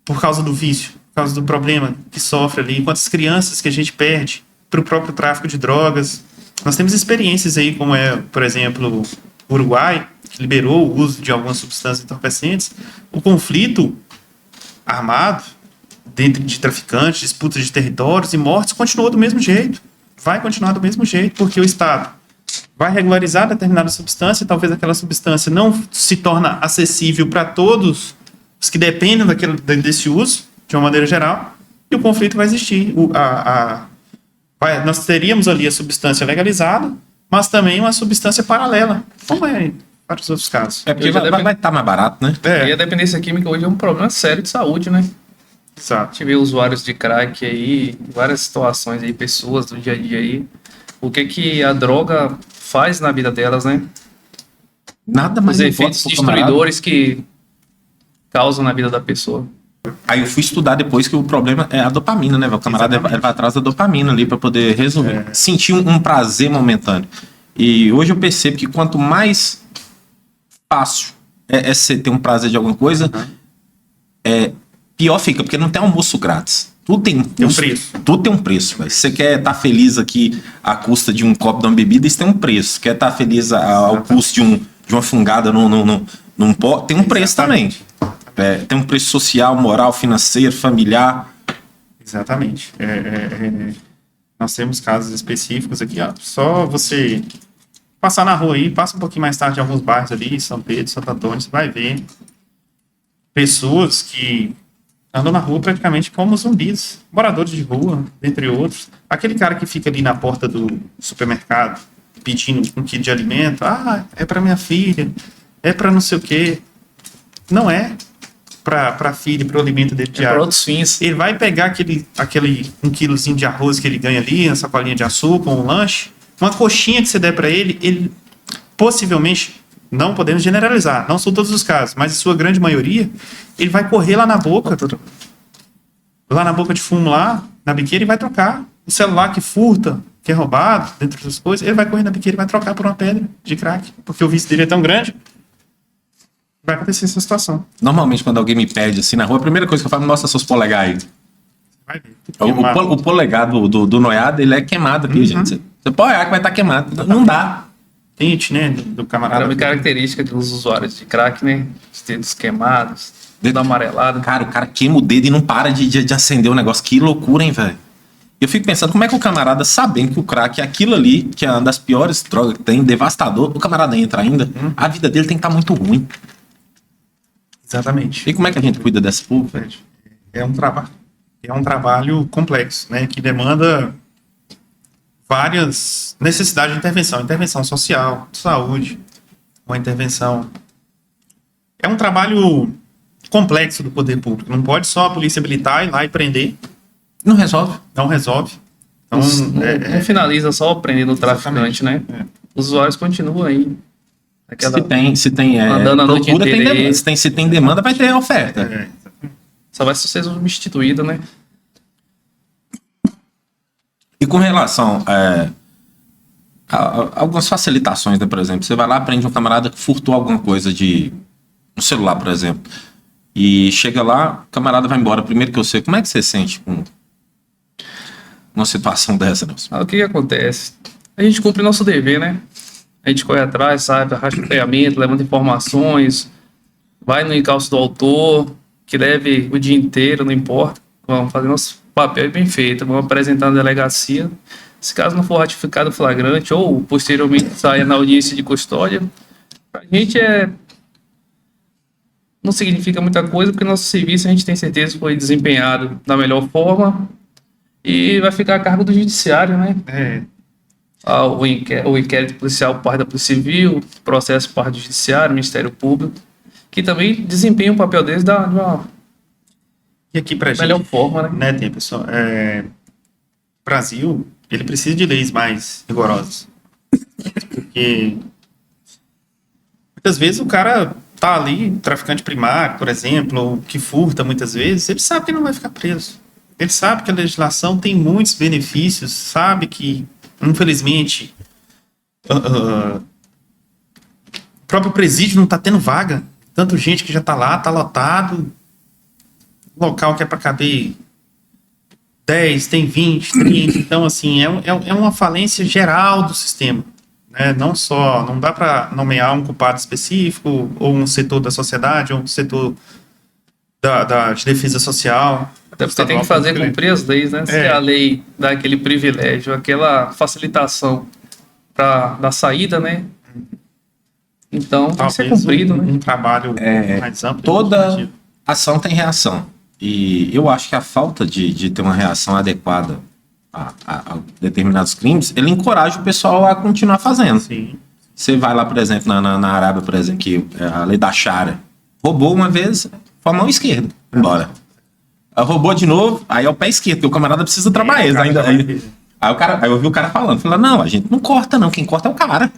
por causa do vício, por causa do problema que sofre ali? Quantas crianças que a gente perde para o próprio tráfico de drogas? Nós temos experiências aí, como por exemplo, o Uruguai, que liberou o uso de algumas substâncias entorpecentes. O conflito armado dentro de traficantes, disputas de territórios e mortes continuou do mesmo jeito. Vai continuar do mesmo jeito, porque o Estado vai regularizar determinada substância, talvez aquela substância não se torna acessível para todos os que dependem desse uso, de uma maneira geral, e o conflito vai existir. Nós teríamos ali a substância legalizada, mas também uma substância paralela, como é para os outros casos. Porque vai estar mais barato, né? E a dependência química hoje é um problema sério de saúde, né? Exato. A gente vê usuários de crack aí, várias situações aí, pessoas do dia a dia aí. O que a droga faz na vida delas, né? Nada mais. Os efeitos destruidores que causam na vida da pessoa. Aí eu fui estudar depois que o problema é a dopamina, né? O camarada ele vai atrás da dopamina ali para poder resolver. Sentir um prazer momentâneo. E hoje eu percebo que quanto mais fácil é você ter um prazer de alguma coisa, pior fica, porque não tem almoço grátis. Tudo tem Tem um preço. Tudo tem um preço, velho. Se você quer estar feliz aqui à custa de um copo de uma bebida, isso tem um preço. Quer estar feliz ao custo de uma fungada num pó, tem um preço também. Tem um preço social, moral, financeiro, familiar. Exatamente. Nós temos casos específicos aqui, ó. Só você passar na rua aí, passa um pouquinho mais tarde em alguns bairros ali, São Pedro, Santo Antônio, você vai ver pessoas que andam na rua praticamente como zumbis, moradores de rua, entre outros. Aquele cara que fica ali na porta do supermercado pedindo um quilo de alimento, é para minha filha, é para não sei o quê. Não é para filha, para o alimento dele Para diário. outros fins. Ele vai pegar aquele 1 quilozinho de arroz que ele ganha ali, uma sacolinha de açúcar, um lanche, uma coxinha que você der para ele possivelmente, não podemos generalizar, não são todos os casos, mas em sua grande maioria, ele vai correr lá na boca de fumo lá, na biqueira, e vai trocar. O celular que furta, que é roubado, dentre outras coisas, ele vai correr na biqueira e vai trocar por uma pedra de crack, porque o vício dele é tão grande. Vai acontecer essa situação. Normalmente, quando alguém me pede assim na rua, a primeira coisa que eu falo, mostra seus polegares aí. Vai ver. O polegar do noiado, ele é queimado aqui, gente. Você pode olhar que vai estar queimado. Não dá. Tente, né, do camarada. Era uma característica dos usuários de crack, né? Os dedos queimados, dedo amarelado. Cara, o cara queima o dedo e não para de acender o negócio. Que loucura, hein, velho? Eu fico pensando, como é que o camarada, sabendo que o crack é aquilo ali, que é uma das piores drogas que tem, devastador, o camarada entra ainda, a vida dele tem que estar muito ruim. Exatamente. E como é que a gente cuida dessa povo, velho? É um trabalho complexo, né, que demanda várias necessidades de intervenção social, saúde, uma intervenção. É um trabalho complexo do poder público. Não pode só a polícia militar ir lá e prender. Não resolve. Não resolve. Então, Não finaliza só prendendo o traficante, né? Os usuários continuam aí. Se tem andando a noite procura, tem inteira aí. demanda. Se tem demanda, vai ter oferta. Só vai ser substituído, né? E com relação a algumas facilitações, né, por exemplo, você vai lá, prende um camarada que furtou alguma coisa de um celular, por exemplo, e chega lá, o camarada vai embora. Primeiro que eu sei, como é que você sente com uma situação dessa, Nelson? O que acontece? A gente cumpre nosso dever, né? A gente corre atrás, sabe? Rastreamento, levanta informações, vai no encalço do autor, que leve o dia inteiro, não importa. Vamos fazer nosso papel bem feito, vamos apresentar na delegacia. Se caso não for ratificado o flagrante ou posteriormente saia na audiência de custódia, pra gente não significa muita coisa, porque nosso serviço a gente tem certeza que foi desempenhado da melhor forma e vai ficar a cargo do judiciário, né? O inquérito policial parte da Polícia Civil, processo parte do Judiciário, Ministério Público, que também desempenha o papel deles de uma E aqui pra melhor gente, forma, né? Tem, pessoal, o Brasil, ele precisa de leis mais rigorosas. Porque muitas vezes o cara tá ali, traficante primário, por exemplo, ou que furta muitas vezes, ele sabe que não vai ficar preso. Ele sabe que a legislação tem muitos benefícios, sabe que, infelizmente, o próprio presídio não tá tendo vaga. Tanto gente que já tá lá, tá lotado. Local que é para caber 10, tem 20, 30. Então, assim, é uma falência geral do sistema. Né? Não dá para nomear um culpado específico, ou um setor da sociedade, ou um setor de defesa social. Até porque tem que fazer cumprir as leis, né? Se a lei dá aquele privilégio, aquela facilitação da saída, né? Então, tem que ser cumprido, né? Um trabalho mais amplo. Toda ação tem reação. E eu acho que a falta de ter uma reação adequada a determinados crimes, ele encoraja o pessoal a continuar fazendo. Sim. Você vai lá, por exemplo, na Arábia, por exemplo, que a lei da Sharia. Roubou uma vez, foi a mão esquerda, embora. Roubou de novo, aí é o pé esquerdo, porque o camarada precisa trabalhar. Aí eu ouvi o cara falando, não, a gente não corta não, quem corta é o cara.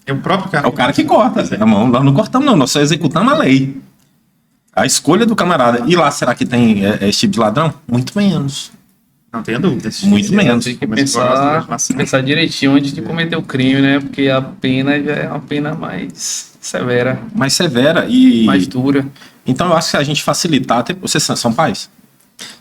É o próprio cara. É o cara que corta. Nós não cortamos não, nós só executamos a lei. A escolha do camarada. E lá, será que tem esse tipo de ladrão? Muito menos. Não tenha dúvida. Muito menos. Tem que pensar direitinho antes de cometer o crime, né? Porque a pena já é uma pena mais severa. Mais severa e... mais dura. Então eu acho que a gente facilitar... Vocês são pais?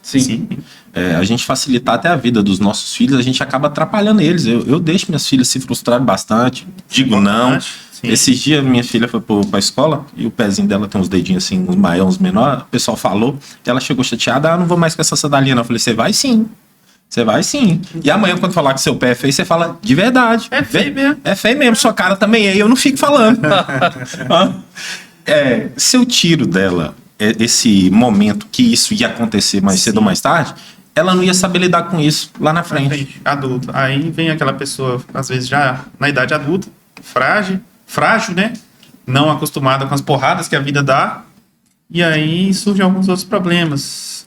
Sim. a gente facilitar até a vida dos nossos filhos, a gente acaba atrapalhando eles. Eu deixo minhas filhas se frustrarem bastante, digo não. Sim. Esses dias minha filha foi pra escola e o pezinho dela tem uns dedinhos assim, uns maiores, uns menores. O pessoal falou, ela chegou chateada, não vou mais com essa sandalinha não. Eu falei, você vai sim. Você vai sim. E amanhã, quando falar que seu pé é feio, você fala de verdade. É feio mesmo. É feio mesmo, sua cara também é, e eu não fico falando. Se eu tiro dela esse momento que isso ia acontecer mais cedo ou mais tarde, ela não ia saber lidar com isso lá na frente. Adulto. Aí vem aquela pessoa, às vezes já na idade adulta, frágil, né? Não acostumada com as porradas que a vida dá. E aí surgem alguns outros problemas.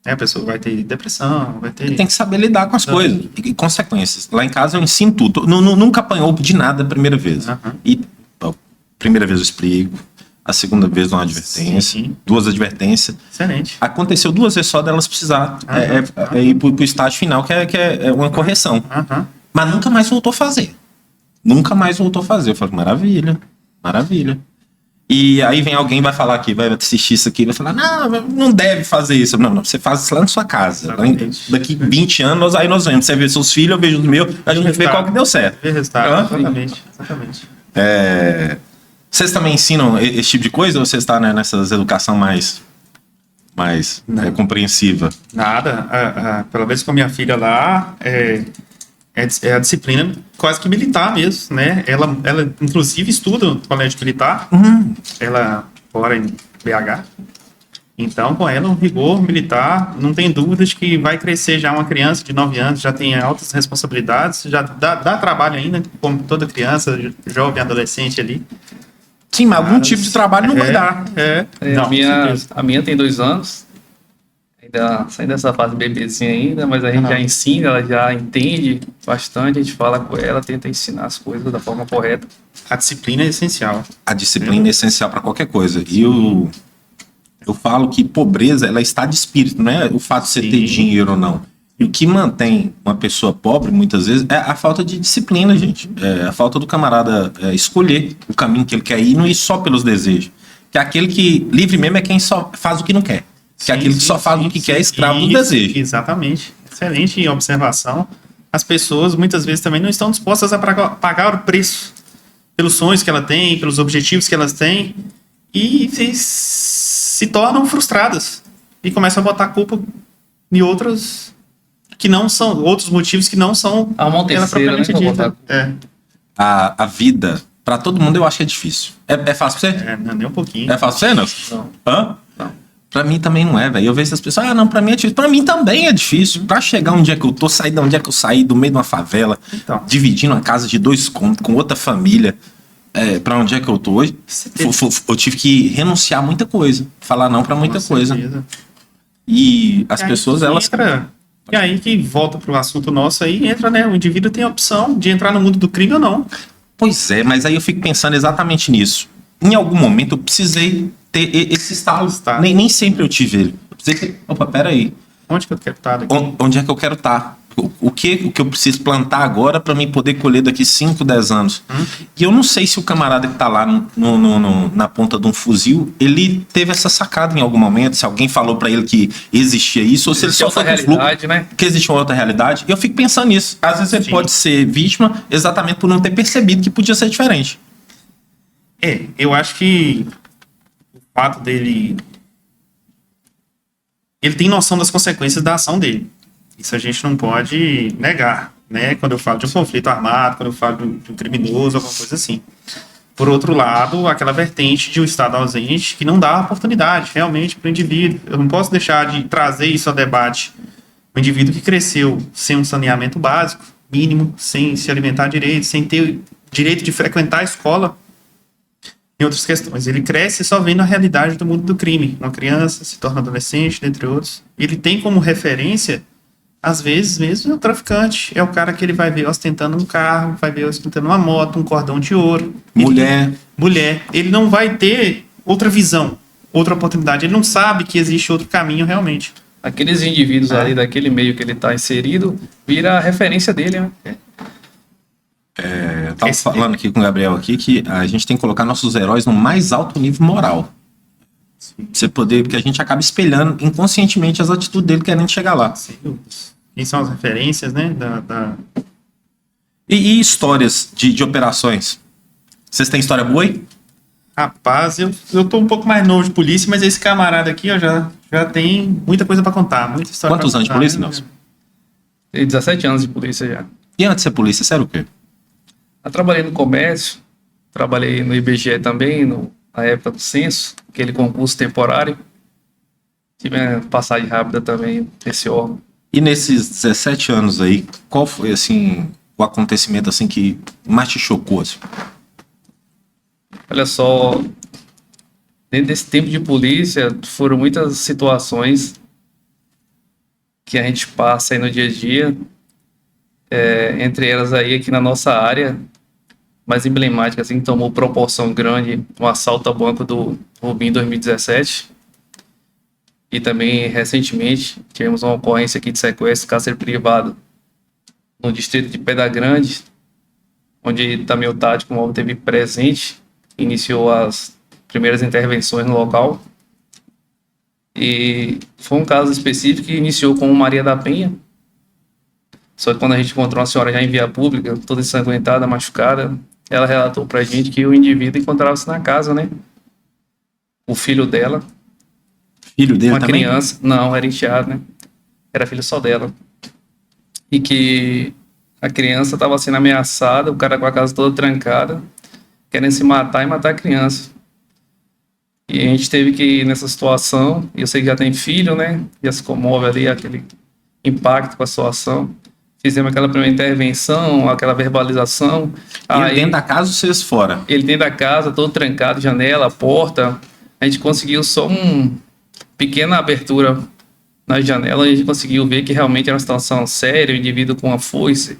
A pessoa vai ter depressão, vai ter... Tem que saber lidar com as coisas e consequências. Lá em casa eu ensino tudo. Nunca apanhou de nada a primeira vez. E a primeira vez eu explico, a segunda vez uma advertência, Sim. 2 advertências. Excelente. Aconteceu 2 vezes só delas precisar ir pro estágio final, que é uma correção. Mas nunca mais voltou a fazer. Nunca mais voltou a fazer. Eu falei, maravilha, maravilha. E aí vem alguém, vai falar aqui, vai assistir isso aqui, vai falar, não deve fazer isso. Não, você faz isso lá na sua casa. Daqui 20 anos, aí nós vemos. Você vê seus filhos, eu vejo os meus, a gente vê qual que deu certo. Vê resultado, exatamente. Vocês também ensinam esse tipo de coisa ou vocês estão nessas educação mais compreensiva? Nada. Pelo menos com a minha filha lá, é a disciplina quase que militar mesmo, né? Ela inclusive estuda no colégio militar. Ela mora em BH. Então, com ela, um rigor militar, não tem dúvidas de que vai crescer já uma criança de 9 anos, já tem altas responsabilidades, já dá trabalho ainda, como toda criança, jovem, adolescente ali. Sim, mas algum tipo de trabalho não vai dar. Não, a minha tem 2 anos. Ainda saindo dessa fase bebezinha ainda, mas a gente já ensina, ela já entende bastante, a gente fala com ela, tenta ensinar as coisas da forma correta. A disciplina é essencial. A disciplina é essencial para qualquer coisa. E eu falo que pobreza, ela está de espírito, não é o fato de você ter dinheiro ou não. E o que mantém uma pessoa pobre, muitas vezes, é a falta de disciplina, gente. É a falta do camarada escolher o caminho que ele quer ir e não ir só pelos desejos. Que é aquele que, livre mesmo, é quem só faz o que não quer. Que é aquele que só faz o que quer, é escravo do desejo. Exatamente. Excelente observação. As pessoas, muitas vezes, também não estão dispostas a pagar o preço pelos sonhos que ela tem, pelos objetivos que elas têm, e se tornam frustradas. E começam a botar a culpa em outros motivos que não são uma ela propriamente dita. A vida, para todo mundo, eu acho que é difícil. É fácil pra você? Não, nem um pouquinho. É fácil pra você, Nelson? Não. Pra mim também não é, velho. Eu vejo as pessoas, pra mim é difícil. Pra mim também é difícil. Pra chegar onde é que eu tô, sair de onde é que eu saí, do meio de uma favela, dividindo uma casa de 2 cômodos com outra família, pra onde é que eu tô hoje, eu tive que renunciar a muita coisa. Falar não pra muita coisa. E as pessoas, elas... E aí que volta pro assunto nosso aí, entra, né? O indivíduo tem a opção de entrar no mundo do crime ou não. Pois é, mas aí eu fico pensando exatamente nisso. Em algum momento eu precisei ter esse estalo. Nem sempre eu tive ele. Eu precisei ter... Opa, peraí. Onde que eu quero estar daqui? Onde é que eu quero estar? O que eu preciso plantar agora para mim poder colher daqui 5, 10 anos? E eu não sei se o camarada que tá lá na ponta de um fuzil, ele teve essa sacada em algum momento, se alguém falou para ele que existia isso, ou se ele só foi com fluxo, né? Que existe uma outra realidade. E eu fico pensando nisso. Às vezes ele pode ser vítima exatamente por não ter percebido que podia ser diferente. Eu acho que o fato dele... Ele tem noção das consequências da ação dele. Isso a gente não pode negar, né? Quando eu falo de um conflito armado, quando eu falo de um criminoso, alguma coisa assim. Por outro lado, aquela vertente de um Estado ausente que não dá oportunidade realmente para o indivíduo. Eu não posso deixar de trazer isso ao debate. O indivíduo que cresceu sem um saneamento básico, mínimo, sem se alimentar direito, sem ter direito de frequentar a escola, em outras questões. Ele cresce só vendo a realidade do mundo do crime. Uma criança se torna adolescente, dentre outros. Ele tem como referência, às vezes mesmo, o traficante. É o cara que ele vai ver ostentando um carro, vai ver ostentando uma moto, um cordão de ouro. Mulher. Ele não vai ter outra visão, outra oportunidade. Ele não sabe que existe outro caminho realmente. Aqueles indivíduos ali daquele meio que ele está inserido, vira a referência dele, né? Eu tava falando aqui com o Gabriel aqui que a gente tem que colocar nossos heróis no mais alto nível moral. Você poder, porque a gente acaba espelhando inconscientemente as atitudes dele querendo chegar lá. Sem dúvidas. Quem são as referências, né? E histórias de operações? Vocês têm história boa aí? Rapaz, eu tô um pouco mais novo de polícia, mas esse camarada aqui, ó, já tem muita coisa pra contar, muita história. Quantos pra anos de contar, polícia, né? Nelson? Tenho 17 anos de polícia já. E antes de ser polícia, você era o quê? Eu trabalhei no comércio, trabalhei no IBGE também, na época do censo, aquele concurso temporário. Tive uma passagem rápida também nesse órgão. E nesses 17 anos aí, qual foi, assim, o acontecimento, assim, que mais te chocou, assim? Olha só, dentro desse tempo de polícia, foram muitas situações que a gente passa aí no dia a dia. Entre elas aí, aqui na nossa área, mais emblemática, assim, que tomou proporção grande, um assalto ao banco do Rubim em 2017. E também, recentemente, tivemos uma ocorrência aqui de sequestro, cárcere privado, no distrito de Pedra Grande, onde também o tático móvel teve presente, iniciou as primeiras intervenções no local. E foi um caso específico que iniciou com Maria da Penha. Só que quando a gente encontrou uma senhora já em via pública, toda ensanguentada, machucada, ela relatou pra gente que o indivíduo encontrava-se na casa, né? O filho dela, Filho dele uma também? criança, não, era enteado, né? Era filho só dela. E que a criança estava sendo ameaçada, o cara com a casa toda trancada, querendo se matar e matar a criança. E a gente teve que ir nessa situação, e eu sei que já tem filho, né? Já se comove ali aquele impacto com a situação. Fizemos aquela primeira intervenção, aquela verbalização. Ele dentro da casa ou vocês fora? Ele dentro da casa, todo trancado, janela, porta. A gente conseguiu só uma pequena abertura na janela, e a gente conseguiu ver que realmente era uma situação séria, o indivíduo com uma foice,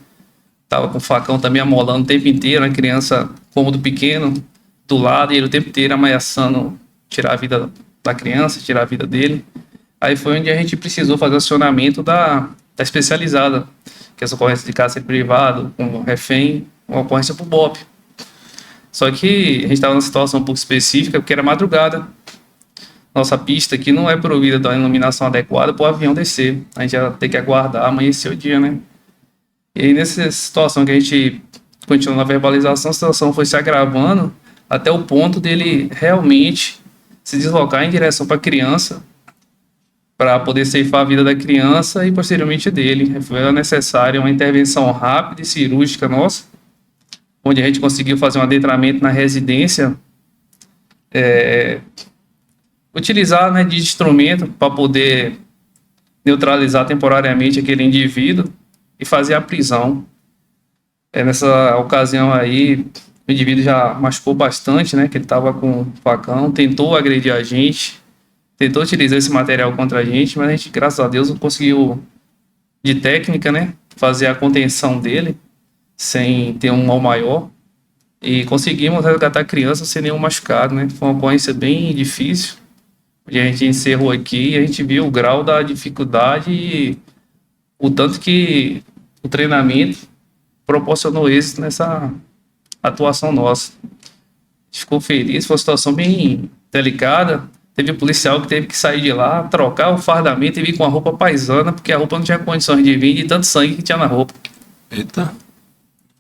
estava com o facão também amolando o tempo inteiro, a criança, cômodo pequeno, do lado, e ele o tempo inteiro ameaçando tirar a vida da criança, tirar a vida dele. Aí foi onde a gente precisou fazer o acionamento da especializada, que é essa ocorrência de cárcere privado, com refém, uma ocorrência por BOP. Só que a gente estava numa situação um pouco específica, porque era madrugada. Nossa pista aqui não é provida da iluminação adequada para o avião descer. A gente ia ter que aguardar amanhecer o dia, né? E aí, nessa situação que a gente continuou na verbalização, a situação foi se agravando até o ponto dele realmente se deslocar em direção para a criança, para poder ceifar a vida da criança e posteriormente dele. Foi necessária uma intervenção rápida e cirúrgica nossa, onde a gente conseguiu fazer um adentramento na residência, utilizar, né, de instrumento para poder neutralizar temporariamente aquele indivíduo e fazer a prisão. Nessa ocasião aí, o indivíduo já machucou bastante, né, que ele estava com facão, tentou agredir a gente, tentou utilizar esse material contra a gente, mas a gente, graças a Deus, conseguiu, de técnica, né, fazer a contenção dele, sem ter um mal maior, e conseguimos resgatar a criança sem nenhum machucado, né. Foi uma ocorrência bem difícil, onde a gente encerrou aqui e a gente viu o grau da dificuldade e o tanto que o treinamento proporcionou êxito nessa atuação nossa. A gente ficou feliz, foi uma situação bem delicada. Teve um policial que teve que sair de lá, trocar o fardamento e vir com a roupa paisana, porque a roupa não tinha condições de vir de tanto sangue que tinha na roupa. Eita.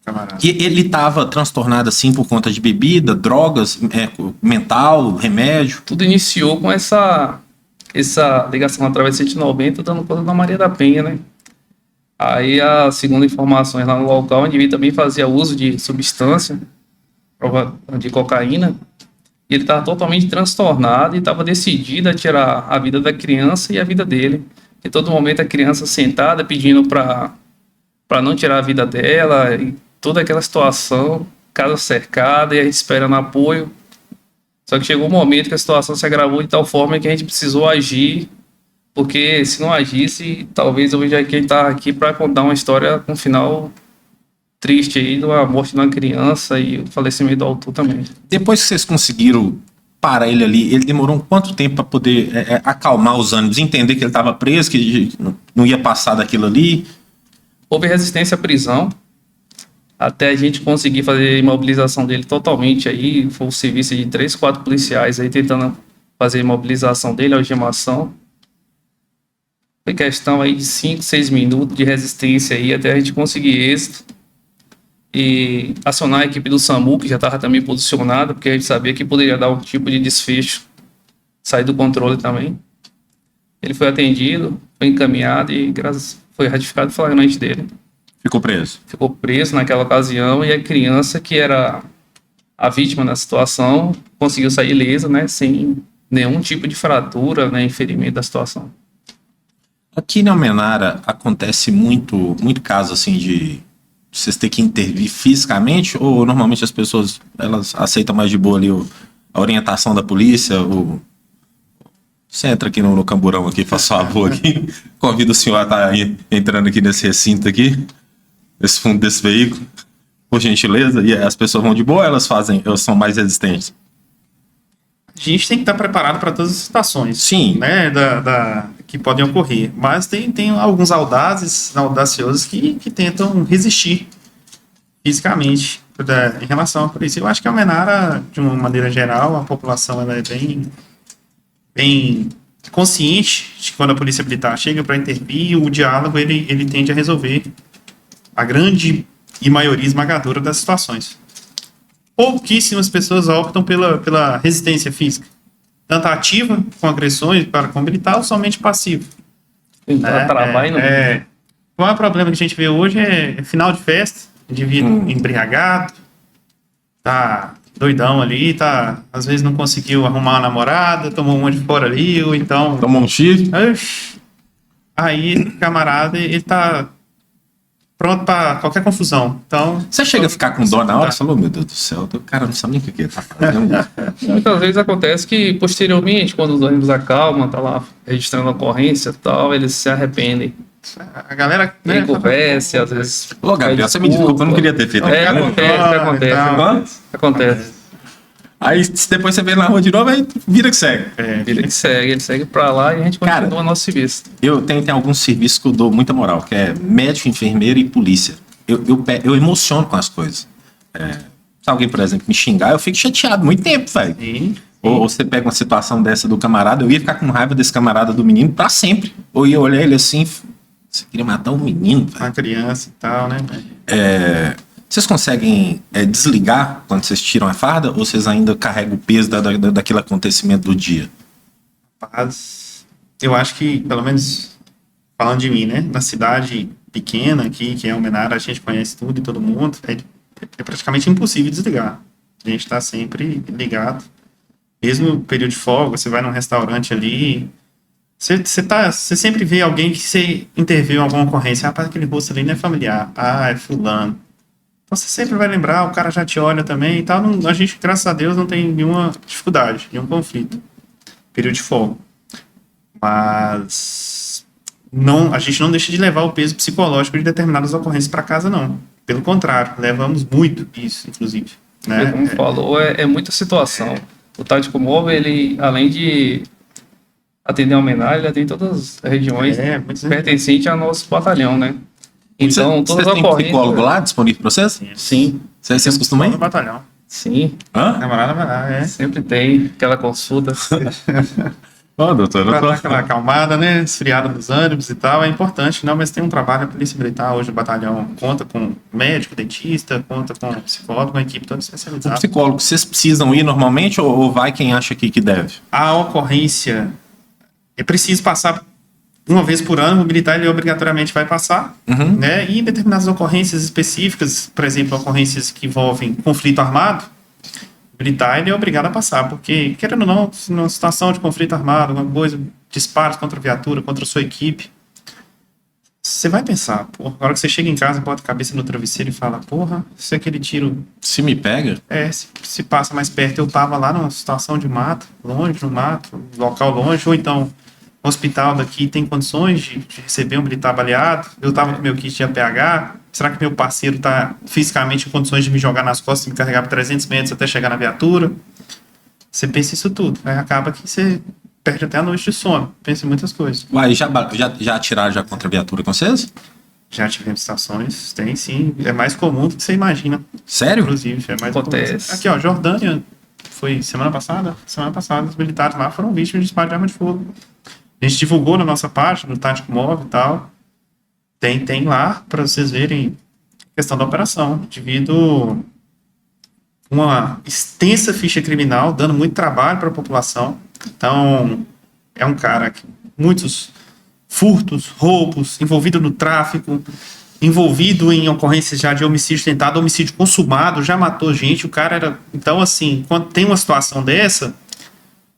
Camarada. E ele estava transtornado, assim, por conta de bebida, drogas, mental, remédio? Tudo iniciou com essa ligação através de 190, dando conta da Maria da Penha, né? Aí, segundo informações lá no local, o indivíduo também fazia uso de substância, prova de cocaína, e ele estava totalmente transtornado e estava decidido a tirar a vida da criança e a vida dele. Em todo momento a criança sentada pedindo para não tirar a vida dela, e toda aquela situação, casa cercada e a gente esperando apoio. Só que chegou um momento que a situação se agravou de tal forma que a gente precisou agir, porque se não agisse, talvez hoje a gente está aqui para contar uma história com um final triste aí, da morte de uma criança e o falecimento do autor também. Depois que vocês conseguiram parar ele ali, ele demorou quanto tempo para poder acalmar os ânimos, entender que ele estava preso, que não ia passar daquilo ali? Houve resistência à prisão, até a gente conseguir fazer a imobilização dele totalmente aí, foi um serviço de 3, 4 policiais aí tentando fazer a imobilização dele, a algemação. Foi questão aí de 5, 6 minutos de resistência aí até a gente conseguir êxito e acionar a equipe do SAMU, que já estava também posicionada, porque a gente sabia que poderia dar um tipo de desfecho, sair do controle também. Ele foi atendido, foi encaminhado e foi ratificado o flagrante dele. Ficou preso. Ficou preso naquela ocasião e a criança, que era a vítima da situação, conseguiu sair ilesa, né, sem nenhum tipo de fratura, né, ferimento da situação. Aqui na Almenara acontece muito caso assim de vocês terem que intervir fisicamente, ou normalmente as pessoas elas aceitam mais de boa ali a orientação da polícia? Você entra aqui no camburão aqui, faz favor aqui, convido o senhor a estar entrando aqui nesse recinto aqui, nesse fundo desse veículo, por gentileza, e as pessoas vão de boa, elas são mais resistentes? A gente tem que estar preparado para todas as situações. Sim. Né, que podem ocorrer. Mas tem alguns audaciosos que tentam resistir fisicamente em relação a isso. Eu acho que a Almenara, de uma maneira geral, a população ela é bem consciente de que quando a polícia militar chega para intervir, o diálogo ele tende a resolver a grande e maioria esmagadora das situações. Pouquíssimas pessoas optam pela resistência física, tanto ativa, com agressões para com militar, ou somente passivo. Tentar travar e não... O maior problema que a gente vê hoje é final de festa, indivíduo embriagado, tá doidão ali, às vezes não conseguiu arrumar uma namorada, tomou um monte de fora ali, ou então... Tomou um chifre? Aí, o camarada, ele tá pronto para qualquer confusão. Então, você chega a ficar com dó na hora? Você falou, meu Deus do céu, o cara não sabe nem o que ele tá fazendo. Muitas vezes acontece que, posteriormente, quando os ônibus acalmam, tá lá registrando a ocorrência e tal, eles se arrependem. A galera... Tem conversa, às vezes... Ô, Gabriel, você me desculpa, eu não queria ter feito. Acontece. Aí depois você vê na rua de novo, aí vira que segue. Ele segue pra lá e a gente continua nosso serviço. Eu tenho alguns serviços que eu dou muita moral, que é médico, enfermeiro e polícia. Eu emociono com as coisas. Se alguém, por exemplo, me xingar, eu fico chateado muito tempo, velho. Ou você pega uma situação dessa do camarada, eu ia ficar com raiva desse camarada do menino pra sempre. Ou ia olhar ele assim, você queria matar um menino, velho. Uma criança e tal, né? Vocês conseguem desligar quando vocês tiram a farda, ou vocês ainda carregam o peso daquele acontecimento do dia? Rapaz, eu acho que, pelo menos falando de mim, né? Na cidade pequena aqui, que é Almenara, a gente conhece tudo e todo mundo, é praticamente impossível desligar. A gente tá sempre ligado. Mesmo no período de folga, você vai num restaurante ali, você sempre vê alguém que você interviu em alguma ocorrência. Rapaz, aquele rosto ali não é familiar. É fulano. Então você sempre vai lembrar, o cara já te olha também e tal. A gente, graças a Deus, não tem nenhuma dificuldade, nenhum conflito. Período de folga. Mas a gente não deixa de levar o peso psicológico de determinadas ocorrências para casa, não. Pelo contrário, levamos muito isso, inclusive. Né? Como falou, é muita situação. O tático móvel, ele, além de atender a homenagem, ele atende todas as regiões pertencentes ao nosso batalhão, né? Então, todas as ocorrências... Vocês têm psicólogo lá disponível para vocês? Sim. Vocês costumam ir? No batalhão. Sim. Camarada vai lá, Sempre tem aquela consulta. Doutor, pra dar aquela acalmada, né? Esfriada dos ânimos e tal, é importante, não, mas tem um trabalho, a Polícia Militar, hoje o batalhão conta com médico, dentista, conta com psicólogo, uma equipe toda especializada. O psicólogo, vocês precisam ir normalmente ou vai quem acha que deve? A ocorrência é preciso passar uma vez por ano, o militar ele obrigatoriamente vai passar, né? E em determinadas ocorrências específicas, por exemplo, ocorrências que envolvem conflito armado, o militar ele é obrigado a passar, porque, querendo ou não, numa situação de conflito armado, alguma coisa, disparos contra a viatura, contra a sua equipe, você vai pensar, na hora que você chega em casa, bota a cabeça no travesseiro e fala, se aquele tiro... Se me pega? Se passa mais perto, eu tava lá numa situação de mato, longe no mato, local longe, ou então o hospital daqui tem condições de receber um militar baleado, eu tava com meu kit de APH, será que meu parceiro tá fisicamente em condições de me jogar nas costas e me carregar por 300 metros até chegar na viatura? Você pensa isso tudo, aí acaba que você perde até a noite de sono, pensa em muitas coisas. Uai, já atiraram já contra a viatura com vocês? Já tivemos situações, tem sim, é mais comum do que você imagina. Sério? Inclusive, é mais Acontece. comum. Aqui, ó, Jordânia, foi semana passada? Semana passada, os militares lá foram vítimas de disparo de arma de fogo. A gente divulgou na nossa página, no Tático Móvel e tal. Tem lá, para vocês verem, questão da operação. Devido uma extensa ficha criminal, dando muito trabalho para a população. Então, é um cara que muitos furtos, roubos, envolvido no tráfico, envolvido em ocorrências já de homicídio tentado, homicídio consumado, já matou gente. O cara era... Então, assim, quando tem uma situação dessa,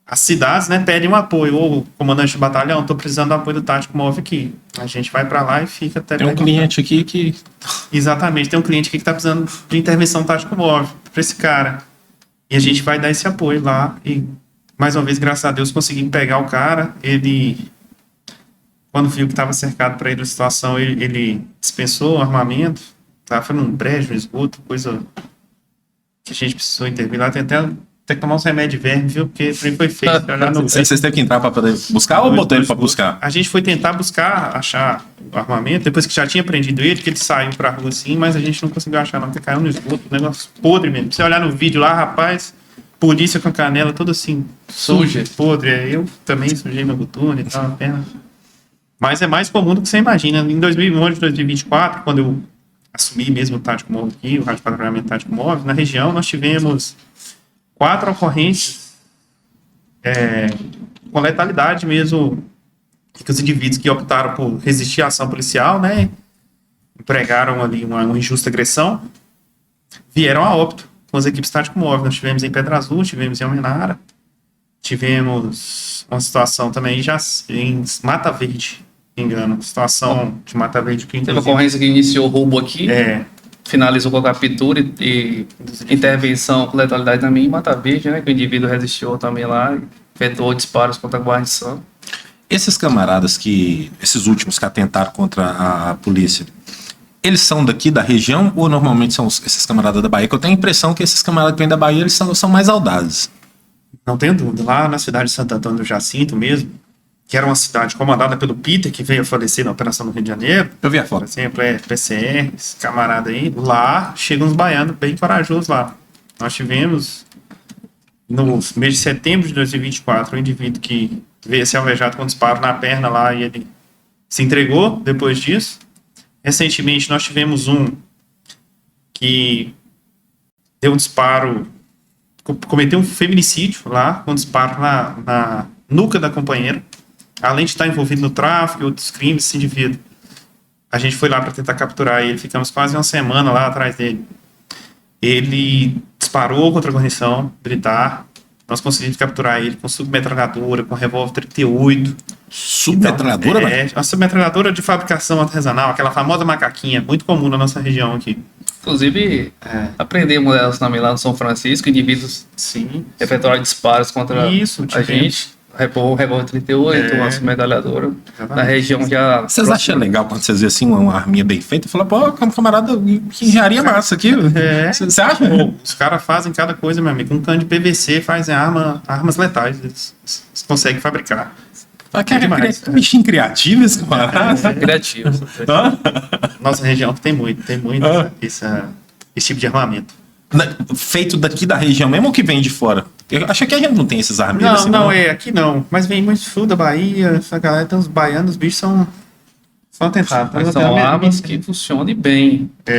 as cidades, né, pedem um apoio. Ô, comandante de batalhão, estou precisando do apoio do Tático Móvel aqui. A gente vai para lá e fica até... Tem um cliente aqui que... Exatamente, tem um cliente aqui que está precisando de intervenção Tático Móvel para esse cara. E a gente vai dar esse apoio lá. E, mais uma vez, graças a Deus, conseguimos pegar o cara. Ele... Quando viu que estava cercado para ele a situação, ele dispensou o armamento. Foi num brejo, no esgoto, coisa que a gente precisou intervir lá. Tem até que tomar uns remédios de verme, viu? Porque foi feito. Vocês teve que entrar para poder buscar ou botou ele para buscar? A gente foi tentar buscar, achar o armamento, depois que já tinha prendido ele, que ele saiu pra rua assim, mas a gente não conseguiu achar não, porque caiu no esgoto, um negócio podre mesmo. Você olhar no vídeo lá, rapaz, polícia com a canela toda assim, suja, podre. Eu também sujei meu botão e tal, a perna. Mas é mais comum do que você imagina. Em 2011, 2024, quando eu assumi mesmo o Tático Móvel aqui, o Rádio Patrulhamento Tático Móvel, na região nós tivemos 4 ocorrências com letalidade mesmo, que os indivíduos que optaram por resistir à ação policial, né, empregaram ali uma injusta agressão, vieram a óbito com as equipes Tático Móvel. Nós tivemos em Pedra Azul, tivemos em Almenara, tivemos uma situação também já em Mata Verde, engano, situação de Mata Verde que teve uma ocorrência que iniciou o roubo aqui, finalizou com a captura e intervenção com letalidade também em Mata Verde, né, que o indivíduo resistiu também lá, efetuou disparos contra a guarnição. Esses camaradas esses últimos que atentaram contra a polícia, eles são daqui da região ou normalmente são esses camaradas da Bahia? Que eu tenho a impressão que esses camaradas que vêm da Bahia, eles são mais audazes. Não tenho dúvida. Lá na cidade de Santo Antônio do Jacinto mesmo, que era uma cidade comandada pelo Peter, que veio a falecer na Operação no Rio de Janeiro. Eu vi a foto. Por exemplo, PCR, esse camarada aí. Lá chegam uns baianos bem corajosos lá. Nós tivemos, no mês de setembro de 2024, um indivíduo que veio a ser alvejado com disparo na perna lá e ele se entregou depois disso. Recentemente, nós tivemos um que deu um disparo, cometeu um feminicídio lá, com disparo na nuca da companheira. Além de estar envolvido no tráfico e outros crimes, esse indivíduo. A gente foi lá para tentar capturar ele, ficamos quase uma semana lá atrás dele. Ele disparou contra a guarnição militar. Nós conseguimos capturar ele com submetralhadora, com revólver 38. Submetralhadora? Então, uma submetralhadora de fabricação artesanal, aquela famosa macaquinha, muito comum na nossa região aqui. Inclusive, aprendemos elas também lá no São Francisco, indivíduos efetuaram disparos contra a gente. Revólver 38, uma submetralhadora. Na região já... Vocês acham legal quando vocês veem assim uma arminha bem feita? Fala, pô, camarada, que engenharia massa aqui. Você acha? Os caras fazem cada coisa, meu amigo. Um cano de PVC fazem armas letais. Eles conseguem fabricar. Que bichinho criativo esse camarada. Criativo. Nossa região tem muito esse tipo de armamento. Feito daqui da região mesmo ou que vem de fora? Eu acho que a gente não tem esses armeiros. Não, aqui não. Mas vem muito sul da Bahia, essa galera, tem uns baianos, os bichos são atentados. Mas são armas que funcionam bem. A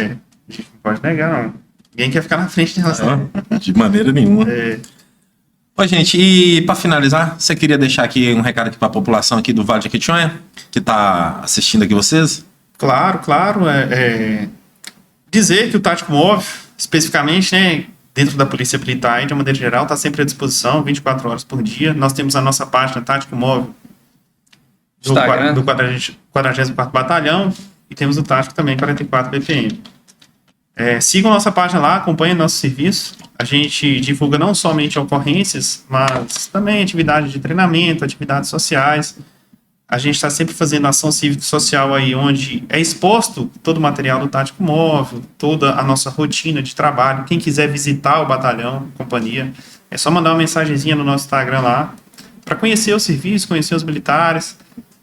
gente não pode negar, não. Ninguém quer ficar na frente delas. De maneira nenhuma. Ô, gente, e para finalizar, você queria deixar aqui um recado aqui para a população aqui do Vale de Jequitinhonha, que está assistindo aqui vocês? Claro. Dizer que o Tático Móvel, especificamente, né, dentro da Polícia Militar, de uma maneira geral, está sempre à disposição, 24 horas por dia. Nós temos a nossa página Tático Móvel do 44º Batalhão e temos o Tático também, 44 BPM. Sigam nossa página lá, acompanhem nosso serviço. A gente divulga não somente ocorrências, mas também atividades de treinamento, atividades sociais. A gente está sempre fazendo ação cívico-social aí, onde é exposto todo o material do Tático Móvel, toda a nossa rotina de trabalho. Quem quiser visitar o batalhão, companhia, é só mandar uma mensagenzinha no nosso Instagram lá, para conhecer o serviço, conhecer os militares.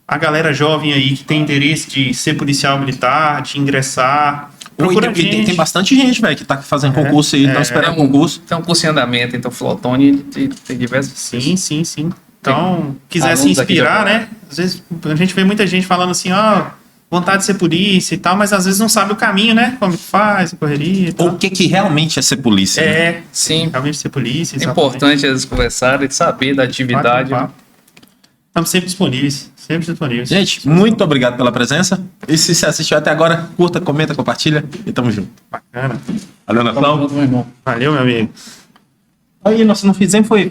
A galera jovem aí que tem interesse de ser policial militar, de ingressar, Procura E tem, gente. tem bastante gente, velho, que tá fazendo concurso aí, tá esperando concurso. Tem um curso em andamento, então Flotone tem diversos. Sim. Então, quiser se alunos aqui inspirar, já- né? Às vezes a gente vê muita gente falando assim, ó, vontade de ser polícia e tal, mas às vezes não sabe o caminho, né? Como que faz, a correria e tal. Ou o que que realmente é ser polícia, né? É, Sim, realmente ser polícia. é exatamente. importante eles conversarem, saber da atividade. Bate um papo. Estamos sempre disponíveis. Sempre disponíveis. Gente, muito obrigado pela presença. E se você assistiu até agora, curta, comenta, compartilha e tamo junto. Bacana. Valeu, Tamo Nação. junto, meu irmão. Valeu, meu amigo. Aí, nós não fizemos, foi